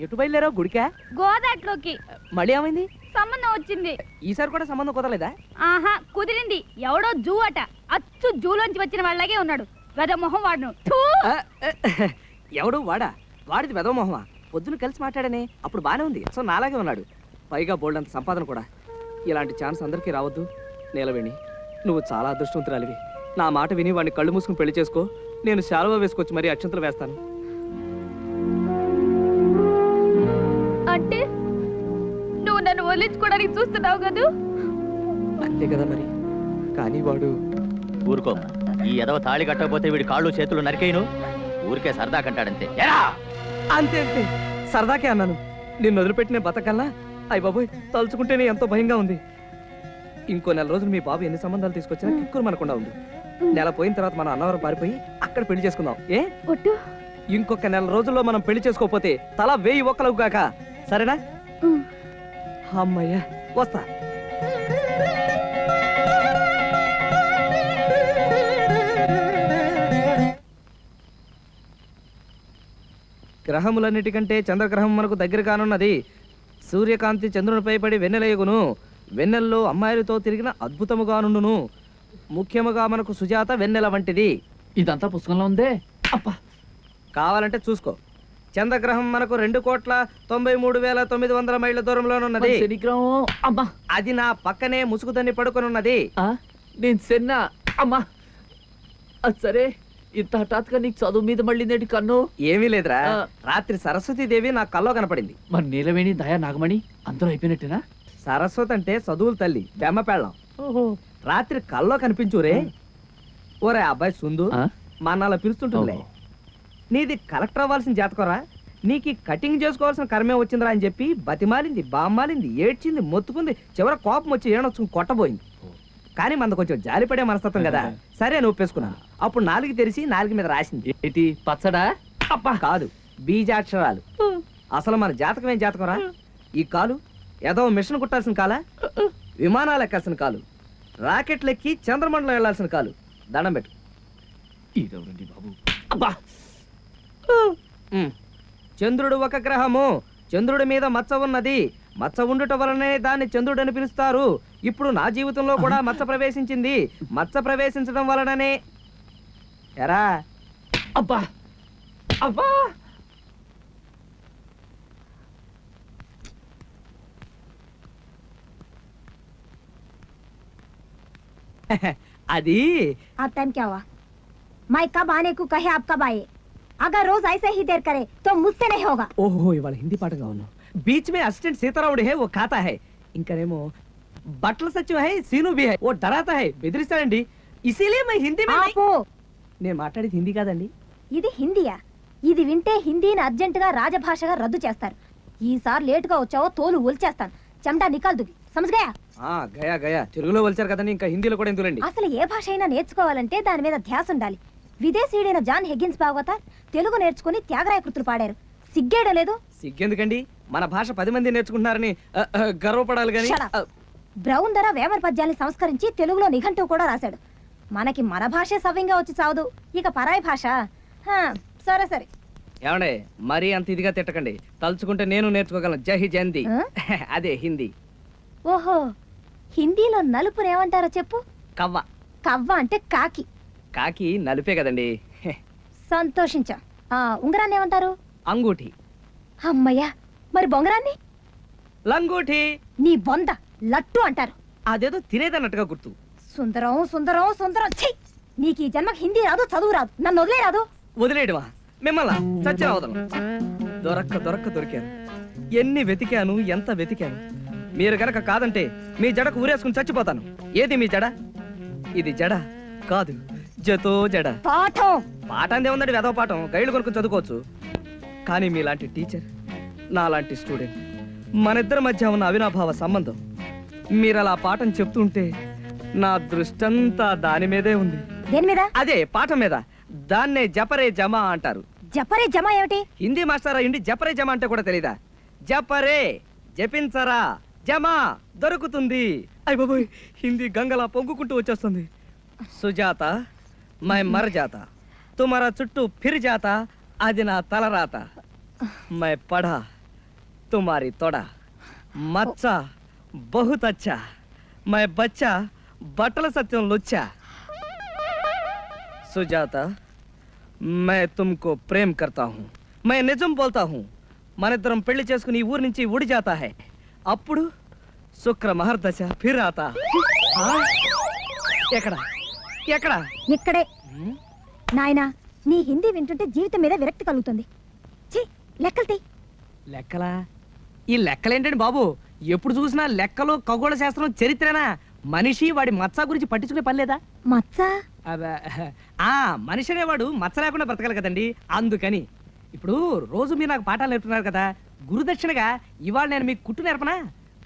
ఎటు బయలుదేరావు? గుడికా? గోదాట్లోకి మళ్ళీ ఏమైంది? సంబంధం వచ్చింది. ఈసారి కూడా సంబంధం కుదరలేదా? ఆహా, కుదిరింది. ఎవడో జూ అట. అచ్చు జూలోంచి వచ్చిన వాళ్ళగే ఉన్నాడు. గద మొహం వాడును. థూ! ఆ, ఎవడు వాడా? వాడిది వెదవ మొహమా? పొద్దున కలిసి మాట్లాడనే, అప్పుడు బానే ఉంది. సో నాలాగే ఉన్నాడు. పైగా బోల్డ్ అంత సంపాదన కూడా. ఇలాంటి ఛాన్స్ అందరికీ రావద్దు. నీలవేణి, నువ్వు చాలా అదృష్టవంతురాలివి. నా మాట విని వాడిని కళ్ళు మూసుకుని పెళ్లి చేసుకో. నేను శాలువా వేసుకొచ్చి మరీ అక్షంతలు వేస్తాను. అంటే నువ్వు నన్ను వదిలించుకోవడానికి చూస్తున్నావు కదూ? అంతే కదా మరి. కానీ వాడు ఊరుకో. ఈ ఎదవ తాళి కట్టకపోతే వీడి కాళ్ళు చేతులు నరికేయను. ఊరికే సరదా కంటాడంతే. అంతే అంతే, సరదాకే అన్నాను. నిన్ను వదిలిపెట్టిన బతకల్లా అయ్య బాబోయ్, తలుచుకుంటేనే ఎంతో భయంగా ఉంది. ఇంకో 4 రోజులు మీ బాబు ఎన్ని సంబంధాలు తీసుకొచ్చినా కిక్కురు మనకుండా ఉంది. నెల పోయిన తర్వాత మనం అన్నవరం పారిపోయి అక్కడ పెళ్లి చేసుకుందాం. ఏ ఒట్టు. ఇంకొక 4 రోజుల్లో మనం పెళ్లి చేసుకోకపోతే తల 1000 ఒక్కలకు కాక. సరేనా? అమ్మయ్యా, వస్తా. గ్రహములన్నిటికంటే చంద్రగ్రహం మనకు దగ్గర కానున్నది. సూర్యకాంతి చంద్రునిపై పడి వెన్నెలయగును. వెన్నెల్లో అమ్మాయిలతో తిరిగిన అద్భుతముగానుండును. ముఖ్యముగా మనకు సుజాత వెన్నెల వంటిది. ఇదంతా పుస్తకంలో ఉందే. అబ్బా, కావాలంటే చూసుకో. చంద్రగ్రహం మనకు 2,93,900 మైళ్ళ దూరంలోనున్నది. శనిగ్రహం. అమ్మా, అది నా పక్కనే ముసుగుదని పడుకొనున్నది. నేను సెన్నా. అమ్మా, అది సరే. ఇంత హఠాత్తుగా నీకు చదువు మీద మళ్ళీ నేటి కన్ను. ఏమీ లేదురా, ఆ. రాత్రి సరస్వతీదేవి నా కల్లో కనపడింది. మరి నీలవేణి, దయా, నాగమణి అందరూ అయిపోయినట్టేనా? సరస్వతి అంటే చదువుల తల్లి, బెమ్మ పెళ్ళం. రాత్రి కల్లో కనిపించురే. ఓరే అబ్బాయి సుందు, మా అన్న అలా పిలుస్తుంటుందిలే. నీది కలెక్టర్ అవ్వాల్సిన జాతకరా, నీకు కటింగ్ చేసుకోవాల్సిన కర్మే వచ్చిందిరా అని చెప్పి బతిమాలింది, బామ్మాలింది, ఏడ్చింది, మొత్తుకుంది. చివర కోపం వచ్చి ఏడొచ్చు కొట్టబోయింది. కానీ మనది కొంచెం జాలిపడే మనస్తత్వం కదా, సరే అని ఒప్పేసుకున్నాను. అప్పుడు 4 తెరిచి 4 మీద రాసింది. ఏంటి పచ్చడా? అబ్బా కాదు, బీజాక్షరాలు. అసలు మన జాతకం ఏం జాతకం రా? ఈ కాలు ఏదో మిషన్ కుట్టాల్సిన కాలా, విమానాలు ఎక్కాల్సిన కాలు, రాకెట్లు ఎక్కి చంద్రమండలం వెళ్లాల్సిన కాలు. దండం పెట్టు. ఇదెవరండి బాబు? అబ్బా, చంద్రుడు ఒక గ్రహము. చంద్రుడి మీద మచ్చ ఉన్నది. మచ్చ ఉండుట వలనే దాన్ని చంద్రుడు అని పిలుస్తారు. ఇప్పుడు నా జీవితంలో కూడా మచ్చ ప్రవేశించింది. మచ్చ ప్రవేశించడం వలననే ఎరా. అబ్బా అబ్బా, అది अब टाइम क्या हुआ? मैं कब आने को कहे आप कब आए? अगर रोज ऐसे ही देर करे तो मुझसे नहीं होगा. ఓహో, ఇవాళ హిందీ పాటగా ఉన్నావు. बीच में असिस्टेंट सीतारामुడు है, वो खाता है. ఇంకనేమో బట్టల సచివ है, सीनू भी है, वो डराता है, బెదిరిస్తాడండి. इसीलिए मैं हिंदी में ఆపు. నేను మాట్లాడేది హిందీ కాదండి. ఇది హిందీయా? ఇది వింటే హిందీని అర్జెంటుగా రాజభాషగా రద్దు చేస్తారు. ఈసారి లేటుగా వచ్చావో తోలు ఒలిచేస్తాను. చెమటా నికాల్దుకి. సమజ్గయా? గయా గయా, తెలుగులో వచ్చారు కదండి, ఇంకా హిందీలో కూడా ఎందులండి. అసలు ఏ భాష అయినా నేర్చుకోవాలంటే దాని మీద ధ్యాస ఉండాలి. విదేశీయుడైన జాన్ హెగ్గిన్స్ భాగవత తెలుగు నేర్చుకుని త్యాగరాయ కృతులు పాడారు. సిగ్గేయడం లేదు. సిగ్గెందుకండి? మన భాష 10 మంది నేర్చుకుంటున్నారని గర్వపడాలి కానీ. Shut up. బ్రౌన్ ధర వేమన పద్యాన్ని సంస్కరించి తెలుగులో నిఘంటువు కూడా రాశాడు. మనకి మన భాషే సవ్యంగా వచ్చి చావదు, ఇక పరాయి భాష. హా, సరే సరే. ఏమండే మరీ అంత ఇదిగా తిట్టకండి. తలుచుకుంటే నేను నేర్చుకోగలను. జై హిందీ. అదే హిందీ. ఓహో, హిందీలో నలుపుని ఏమంటారో చెప్పు. కవ్వ. కవ్వ అంటే కాకి. కాకి నలుపే కదండి. సంతోషించా. ఉంగరాన్ని ఏమంటారు? అంగూఠి. అమ్మయ్యా, మరి బొంగరాన్ని? లంగూఠి. నీ బొంద లట్టు అంటారు. అదేదో తినేదన్నట్టుగా గుర్తు. సుందరం సుందరం సుందరం. ఛీ, నీకు ఈ జన్మకి హిందీ రాదు, చదువు రాదు, నన్ను వదిలే రాదు. వదిలేయడమా? మిమ్మల్ని చచ్చిన వదలను. దొరక్క దొరికారు. ఎన్ని వెతికాను, ఎంత వెతికాను. మీరు గనక కాదంటే మీ జడకు ఊరేసుకుని చచ్చిపోతాను. ఏది మీ జడ? ఇది జడ కాదు, జతో జడ. పాఠం పాఠం ఏముందండి? వెదవ పాఠం గైడ్లు కొనుక్కొని చదువుకోవచ్చు. కానీ మీలాంటి టీచర్, నాలాంటి స్టూడెంట్, మనిద్దరి మధ్య ఉన్న అవినాభావ సంబంధం మీరు అలా పాఠం చెప్తుంటే నా దృష్టంతా దాని మీదే ఉంది. దేని మీద? అదే పాఠం మీద. దాన్నే జపరే జమా అంటారు. జపరే జమా ఏమిటి? హిందీ మాస్టర్ అయ్యుండి జపరే జమా అంటే కూడా తెలీదా? జపరే జపించరా, జమా దొరుకుతుంది. అయ్య బాబోయ్, హిందీ గంగలా పొంగుకుంటూ వచ్చేస్తుంది. సుజాత మై మర్ జాతా, తుమారా చుట్టూ ఫిర్ జాతా, అది నా తలరాత. మై పఢా తుమారి తొడ, మచ్చా బహుత్ అచ్చా, మై బచ్చా బట్టల సత్యం లుచ్చా. సుజాత मैं तुमको प्रेम करता हूँ, मैं నిజం बोलता हूँ. మనిద్దరం పెళ్లి చేసుకుని ఈ ఊరి నుంచి ఉడి జాతా హై. అప్పుడు శుక్ర మహర్దశ ఫిర్ ఆతా. ఎక్కడ ఎక్కడ? ఇక్కడే. నాయనా, నీ హిందీ వింటుంటే జీవితం మీద విరక్తి కలుగుతుంది. ఛీ, లెక్కలు తీ. లెక్కలా? ఈ లెక్కలేంటండి బాబు? ఎప్పుడు చూసినా లెక్కలు, ఖగోళ శాస్త్రం, చరిత్రేనా? మనిషి వాడి మచ్చ గురించి పట్టించుకునే పని లేదా? మచ్చ? మనిషి అనేవాడు మచ్చ లేకుండా బ్రతకాలి కదండి. అందుకని ఇప్పుడు రోజు మీరు నాకు పాఠాలు నేర్పుతున్నారు కదా, గురుదక్షిణగా ఇవాళ నేను మీకు కుట్టు నేర్పనా?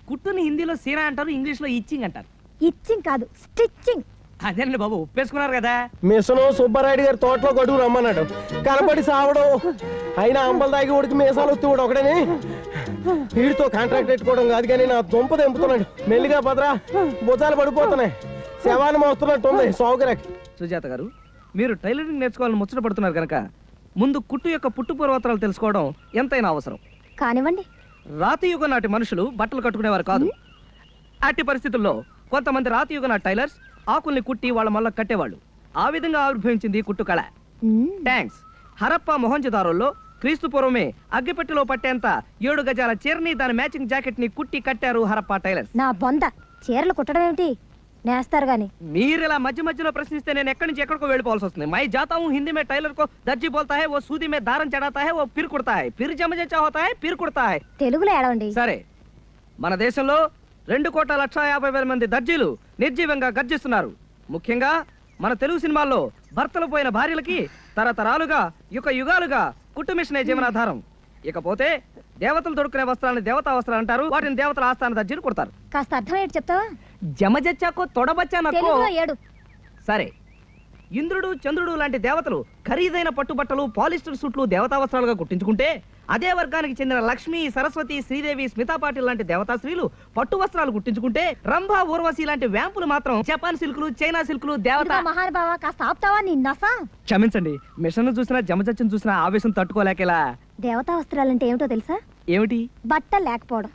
కుట్టుని హిందీలో సీనా అంటారు, ఇంగ్లీష్ లో ఇచ్చింగ్ అంటారు. ఇచ్చింగ్ కాదు, స్టిచ్చింగ్. అదేనండి బాబు, ఒప్పేసుకున్నారు కదా. మిషను సుబ్బారాయుడు గారి తోటలో గడువు రమ్మన్నాడు. కనపడి సావడం, అయినా అంబలు దాగి ఉడికి మీసాలు వస్తూ ఒకడని వీడితో కాంట్రాక్ట్ పెట్టుకోవడం కాదు కానీ నా దుంప తెంపుతున్నాడు. మెల్లిగా పదరా, భుజాలు పడిపోతున్నాయి. శవాన్ని మోస్తున్నట్టు ఉంది సౌకర్యకి. సుజాత గారు, మీరు టైలరింగ్ నేర్చుకోవాలని ముచ్చట పడుతున్నారు కనుక ముందు కుట్టు యొక్క పుట్టు పూర్వోత్తరాలు తెలుసుకోవడం ఎంతైనా అవసరం. కానివ్వండి. రాతి యుగం నాటి మనుషులు బట్టలు కట్టుకునేవారు కాదు. అట్టి పరిస్థితుల్లో కొంతమంది రాతి యుగ నాటి టైలర్స్ ఆకుల్ని కుట్టి వాళ్ళ మళ్ళీ కట్టేవాళ్ళు. ఆ విధంగా ఆవిర్భవించింది కుట్టు కళ. థ్యాంక్స్. హరప్ప మొహంజదారోల్లో క్రీస్తు పూర్వమే అగ్గిపెట్టెలో పట్టేంత 7 గజాల చీరని, దాని మ్యాచింగ్ జాకెట్ ని కుట్టి కట్టారు హరప్ప టైలర్స్. నా బొంద, చీరలు కుట్టడం ఏమిటి? నేస్తారు గాని. మీరు ఇలా మధ్య మధ్యలో ప్రశ్నిస్తే నేను ఎక్కడి నుంచి ఎక్కడికో వెళ్ళిపోవాల్సి వస్తుంది. మై జాతా హూ హిందీ మే టైలర్ కో దర్జీ బోల్తా హై, ఓ సూది మే దారం చడాతా హై, ఓ పిర్ కుడతా హై, పిర్ జమజచ్చా హోతా హై, పిర్ కుడతా హై. తెలుగులో ఏడవండి. సరే, మన దేశంలో 2,50,00,000 మంది దర్జీలు నిర్జీవంగా గర్జిస్తున్నారు. ముఖ్యంగా మన తెలుగు సినిమాల్లో భర్తలు పోయిన భార్యలకి తరతరాలుగా యుగ యుగాలుగా కుట్టు మిషనే జీవనాధారం. ఇకపోతే దేవతలు దొరుకునే వస్త్రాలను దేవతా వస్త్రాలు అంటారు. వాటిని దేవతల ఆస్థాన దర్జీలు కుడతారు. కాస్త అర్థం ఏంటి చెప్తావా? జమజచ్చాకో తొడబచ్చా నక్కో. తెలుగులో ఏడు. సరే, ఇంద్రుడు చంద్రుడు లాంటి దేవతలు ఖరీదైన పట్టుబట్టలు, పాలిస్టర్ సూట్లు దేవతా వస్త్రాలుగా కుట్టించుకుంటే, అదే వర్గానికి చెందిన లక్ష్మి, సరస్వతి, శ్రీదేవి, స్మితా పాటిల్ లాంటి దేవతా స్త్రీలు పట్టు వస్త్రాలు కుట్టించుకుంటే, రంభ, ఊర్వశి లాంటి వ్యాంపులు మాత్రం జపాన్ సిల్కులు, చైనా సిల్కులు దేవత. మహానుభావ, కాస్త ఆపుతావా? నీ నస. క్షమించండి, మిషన్ చూసినా జమజచ్చను చూసినా ఆవేశం తట్టుకోలేకేలా. దేవతా వస్త్రాలంటే ఏమిటో తెలుసా? ఏమిటి? బట్ట లేకపోవడం.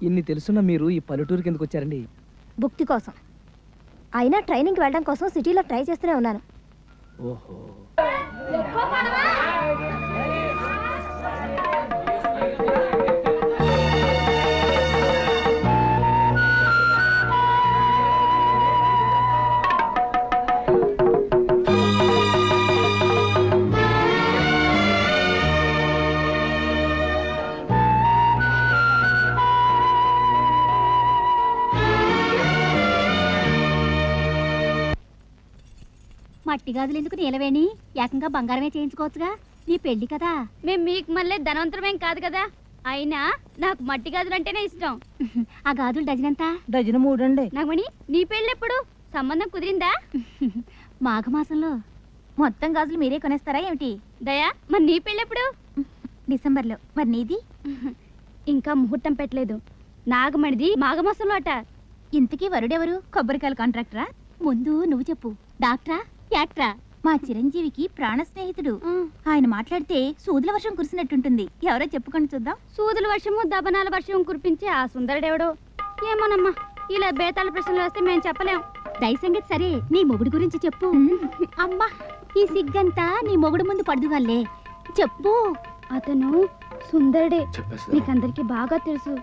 ఇన్ని తెలుసున్న మీరు ఈ పల్లెటూరుకి ఎందుకు వచ్చారండి? భుక్తి కోసం. అయినా ట్రైనింగ్కి వెళ్ళడం కోసం సిటీలో ట్రై చేస్తూనే ఉన్నాను. ఓహో. మట్టి గాజులు ఎందుకు నీలవేణి? ఏకంగా బంగారమే చేయించుకోవచ్చుగా. నీ పెళ్లి కదా. మేము మీకు మళ్ళీ ధనవంతరమేం కాదు కదా. అయినా నాకు మట్టి గాజులు అంటేనే ఇష్టం. ఆ గాజులు డజన్ ఎంత? డజన్ 3 అండి. నాగమణి, నీ పెళ్ళెప్పుడు? సంబంధం కుదిరిందా? మాఘమాసంలో. మొత్తం గాజులు మీరే కొనేస్తారా ఏమిటి? దయా, మరి నీ పెళ్ళెప్పుడు? డిసెంబర్లో. మరి నీది? ఇంకా ముహూర్తం పెట్టలేదు. నాగమణిది మాఘమాసంలో అట. ఇంతకీ వరుడెవరు? కొబ్బరికాయల కాంట్రాక్టరా? ముందు నువ్వు చెప్పు. డాక్టరా, యాక్టరా? మా చిరంజీవికి ప్రాణ స్నేహితుడు. ఆయన మాట్లాడితే సూదుల వర్షం కురిసినట్టుంటుంది. ఎవరో చెప్పుకొని చూద్దాం. సూదుల వర్షము దబనాల వర్షం కురిపించే ఆ సుందరుడెవడో ఏమోనమ్మా. ఇలా బేతాళ ప్రశ్నలు వస్తే మేము చెప్పలేం. దయ సంగతి సరే, నీ మొగుడు గురించి చెప్పు. అమ్మా, ఈ సిగ్గంతా నీ మొగుడు ముందు పడుదుగాలే. చెప్పు. అతను సుందరుడే, నీకందరికి బాగా తెలుసు.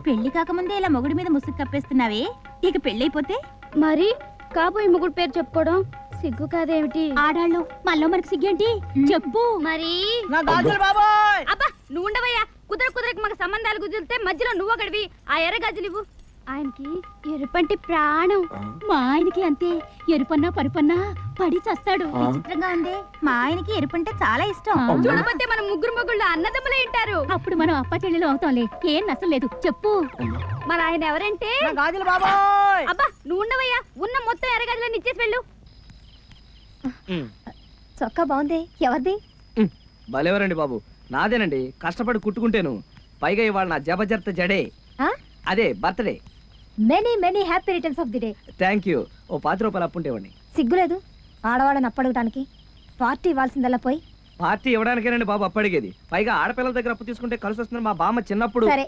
పెళ్లి కాకముందే ఇలా మొగుడి మీద ముసుగు కప్పేస్తున్నావే, ఇక పెళ్ళైపోతే? మరి కాబోయే మొగుడు పేరు చెప్పుకోవడం సిగ్గు కాదేమిటి? ఆడాళ్ళు మనలో మనకు సిగ్గేంటి? చెప్పు. మరి బాబాయ్ అబ్బా నువ్వు ఉండవయ్యా. కుదరకు మాకు సంబంధాలు కుదిరితే మధ్యలో నువ్వు గడివి ఆ ఎర్ర గాజులు ఇవ్వు. ఆయనకి ఎరుపంటి ప్రాణం. మా ఆయనకి అంతే. ఎరుపన్నా పరుపన్నా పడి చస్తాడు. విచిత్రంగా ఉంది. మా ఆయనకి ఎరుపంటే చాలా ఇష్టం. చూడబోతే మన ముగ్గురు మొగుళ్ళు అన్నదమ్ములే ఉంటారు. అప్పుడు మనం అప్ప చెల్లెలు అవుతాంలే. ఏం నష్టం లేదు. చెప్పు. మరి ఆయన ఎవరంటే? గాజులు బాబాయ్. అబ్బా నువ్వు ఉండవయ్యా. ఉన్న మొత్తం ఎర్ర గాజులను ఇచ్చేసి వెళ్ళు. చొక్కా బాగుంది. ఎవరిది? భలేవరండి బాబు, నాదేనండి. కష్టపడి కుట్టుకుంటేను. పైగా ఇవాళ నా జబర్దస్త్ జడే. అదే birthday. Many many happy returns of the day. Thank you. ఓ 10 రూపాయలు అప్పుంటే ఇవ్వండి. సిగ్గులేదు ఆడవాళ్ళని అప్పడగటానికి? పార్టీ ఇవ్వాల్సిందల్లా పోయి. పార్టీ ఇవ్వడానికేనండి బాబు అప్పు అడిగేది. పైగా ఆడపిల్లల దగ్గర అప్పు తీసుకుంటే కలిసి వస్తుంది. మా బామ్మ చిన్నప్పుడు. సరే,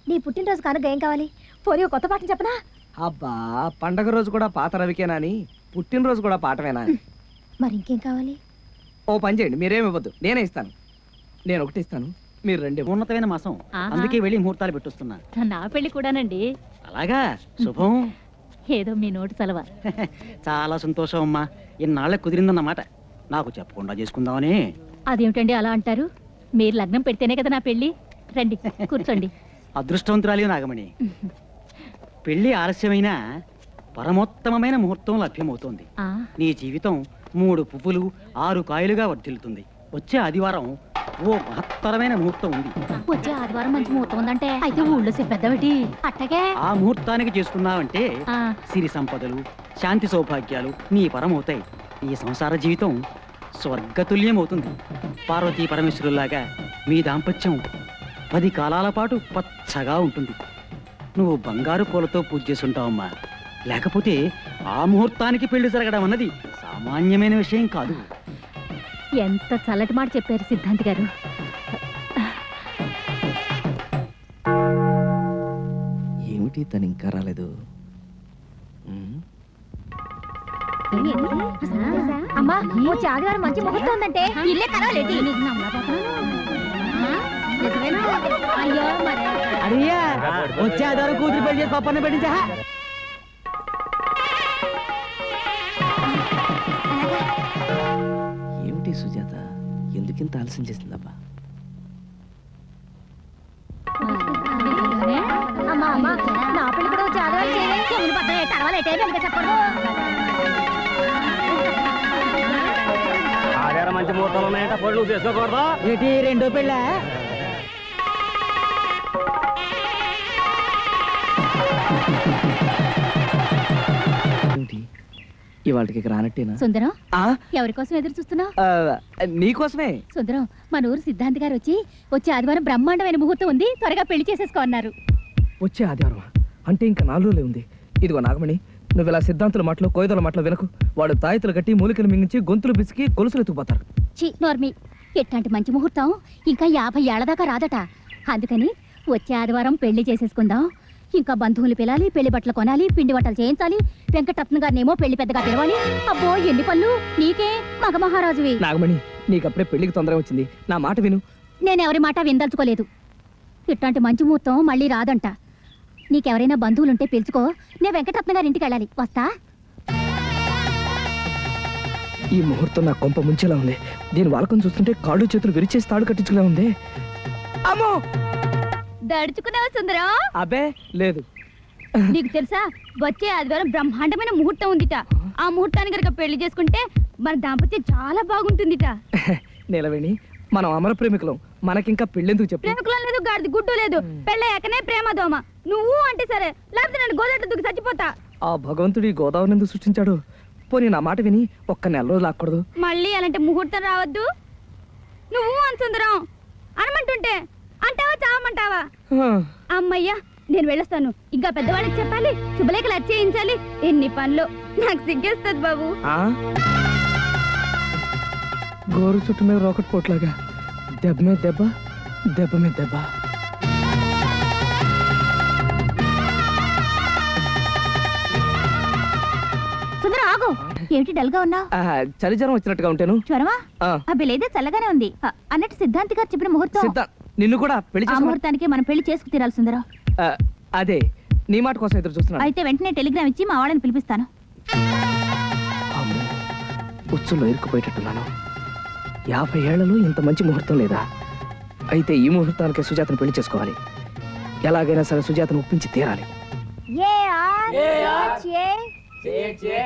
నీ పుట్టినరోజు కనుక ఏం కావాలి? పోనీ కొత్త పాటను చెప్పనా? అబ్బా, పండగ రోజు కూడా పాత రవికేనా అని, పుట్టినరోజు కూడా పాటమేనా అని. మరి ఇంకేం కావాలి? ఓ పని చేయండి, మీరేమి ఇవ్వద్దు, నేనే ఇస్తాను. నేను ఒకటి ఇస్తాను, మీరు రెండు. ఉన్నతమైన మాసం, అందుకే వెళ్ళి ముహూర్తాలు పెట్టొస్తున్నా. నా పెళ్లి కూడానండి. అలాగా, శుభం. ఏదో మీ నోటి చలవ. చాలా సంతోషం అమ్మా. ఇన్నాళ్ళకి కుదిరిందన్నమాట. నాకు చెప్పకుండా చేసుకుందామని. అదేమిటండి అలా అంటారు? మీరు లగ్నం పెడితేనే కదా నా పెళ్లి. రండి కూర్చోండి. అదృష్టవంతురాలి నాగమణి. పెళ్లి ఆలస్యమైనా పరమోత్తమమైన ముహూర్తం లభ్యమవుతోంది. నీ జీవితం 3 పువ్వులు 6 కాయలుగా వర్ధిల్లుతుంది. వచ్చే ఆదివారం ఓ మహత్తరమైన ముహూర్తం ఉంది. వచ్చే ఆదివారం మంచి ముహూర్తం ఉందంటే అయితే ఊళ్ళో చెప్పేద్దామేటి? అట్టగే ఆ ముహూర్తానికి చేసుకున్నావంటే సిరి సంపదలు, శాంతి సౌభాగ్యాలు నీ పరమవుతాయి. ఈ సంసార జీవితం స్వర్గతుల్యం అవుతుంది. పార్వతీ పరమేశ్వరులాగా మీ దాంపత్యం 10 కాలాల పాటు పచ్చగా ఉంటుంది. నువ్వు బంగారు పూలతో పూజ చేసుంటావమ్మా. లేకపోతే ఆ ముహూర్తానికి పెళ్లి జరగడం అన్నది సామాన్యమైన విషయం కాదు. ఎంత చల్లటి మాట చెప్పారు సిద్ధాంత్ గారు. ఏమిటి తను ఇంకా రాలేదు? అమ్మా, వచ్చే ఆదివారం మంచి ముహూర్తం ఉందంటే ఇల్లే కలవలేటి. అయ్యో మరి అడియా వచ్చే ఆదివారం కూతురు పెళ్లి చేసి పప్పన్న పెట్టించా. ఏమిటి సుజాత, ఎందుకింత ఆలస్యం చేసిందబ్బా? అమ్మా అమ్మా, నా పెళ్లి కూడా వచ్చే ఆదివారం చేయలే. చెవులు పడ్డాయి, తర్వాలేటే వెనక చెప్పరు. ఆధార మంచి ముహూర్తాలు ఉన్నాయంట, పళ్ళు చేసుకోకూడదు. ఏంటి రెండో పెళ్ళా? ఇవాళకి రానట్టేనా? సుందరం, ఆ? ఎవరి కోసం ఎదురు చూస్తున్నావు? నీకోసమే. సుందరం, మన ఊరు సిద్ధాంత్ గారు వచ్చే ఆదివారం బ్రహ్మాండమైన ముహూర్తం ఉంది, త్వరగా పెళ్లి చేసేసుకో అన్నారు. వచ్చే ఆదివారం అంటే ఇంకా 4 రోజులే ఉంది. ఇదిగో నాగమణి, నువ్వు ఇలా సిద్ధాంతుల మాటలు కోయిదల మాటలు వినకు. వాడు తాయితులు కట్టి మూలికలు మింగించి గొంతులు పిసికి కొలుసులు ఎత్తుకుపోతారు. చి నోర్మి, ఎట్లాంటి మంచి ముహూర్తం ఇంకా 50 ఏళ్ల దాకా రాదట. అందుకని వచ్చే ఆదివారం పెళ్లి చేసేసుకుందాం. ఇంకా బంధువులు పిలాలి, పెళ్లి బట్టలు కొనాలి, పిండి వంటలు చేయించాలి, వెంకటరత్న గారినేమో పెళ్లి పెద్దగా పిలవాలి. అబ్బో ఎన్ని పనులు నీకే, మగ మహారాజువి. నాగమణి, నీకప్పుడే పెళ్లికి తొందర వచ్చింది. నా మాట విను. నేనెవరి మాట విందల్చుకోలేదు. ఇట్లాంటి మంచి ముహూర్తం మళ్ళీ రాదంట. నీకెవరైనా బంధువులుంటే పిలుచుకో. నేను వెంకటరత్న గారి ఇంటికి వెళ్ళాలి, వస్తా. ఈ ముహూర్తం నా కొంప ముంచేలా ఉంది. దీని వాలకం చూస్తుంటే కాళ్ళు చేతులు విరిచేసి తాడు కట్టించుకులా ఉంది. అమ్మో, దడుచుకున్నావా సుందరం? అబ్బే లేదు. నీకు తెలుసా, వచ్చే ఆదివారం బ్రహ్మాండమైన ముహూర్తం ఉందిట. ఆ ముహూర్తాన్ని కనుక పెళ్లి చేసుకుంటే మన దాంపత్యం చాలా బాగుంటుందిట. నీలవేణి, మనం అమర ప్రేమికులం, మనకింకా పెళ్ళెందుకు చెప్పు? ప్రేమికులం లేదు, గాడిది గుడ్డు లేదు. పెళ్ళయ్యాకనే ప్రేమ దోమ. నువ్వు అంటే సరే, లేకపోతే నేను గోదట్టు దూకి చచ్చిపోతా. ఆ భగవంతుడి గోదావరిని ఎందుకు సృష్టించాడు? పోనీ నా మాట విని ఒక్క నెల రోజులు ఆకూడదు? మళ్ళీ అలాంటి ముహూర్తం రావద్దు. నువ్వు అని సుందరం అనమంటూ వచ్చేసావా అమ్మయ్యా నేను వెళ్ళొస్తాను. ఇంకా పెద్దవాళ్ళకి చెప్పాలి, శుభలేఖలు అచ్చేయించాలి. ఎన్ని పనులు, నాకు సిగ్గేస్తుంది బాబు. గోరు చుట్టూ మీద రాకెట్ పోట్లాగా దెబ్బ మీద దెబ్బ, దెబ్బ మీద దెబ్బ. సుందర ఆగు, ఏమిటి డల్ గా ఉన్నావు? చలి జ్వరం వచ్చినట్టుగా ఉంటాను. జ్వరమా? ఆ. అబ్బే లేదే, చల్లగానే ఉంది. అన్నట్టు సిద్ధాంతి గారు చెప్పిన ముహూర్తం, సిద్ధ నిన్ను కూడా పెళ్లి ఆ చేసుకో. ముహూర్తానికి మనం పెళ్లి చేసుకు తీరాలి సుందరం. అదే నీ మాట కోసం ఎదురు చూస్తున్నాను. అయితే వెంటనే టెలిగ్రామ్ ఇచ్చి మా వాళ్ళని పిలిపిస్తాను. అమ్మో, ఉచ్చుల్లో ఇరుక్కుపోయేటట్టున్నాను. 50 ఏళ్లలో ఇంత మంచి ముహూర్తం లేదా? అయితే ఈ ముహూర్తానికి సుజాతను పెళ్లి చేసుకోవాలి. ఎలాగైనా సరే సుజాతను ఒప్పించి తీరాలి. ఏ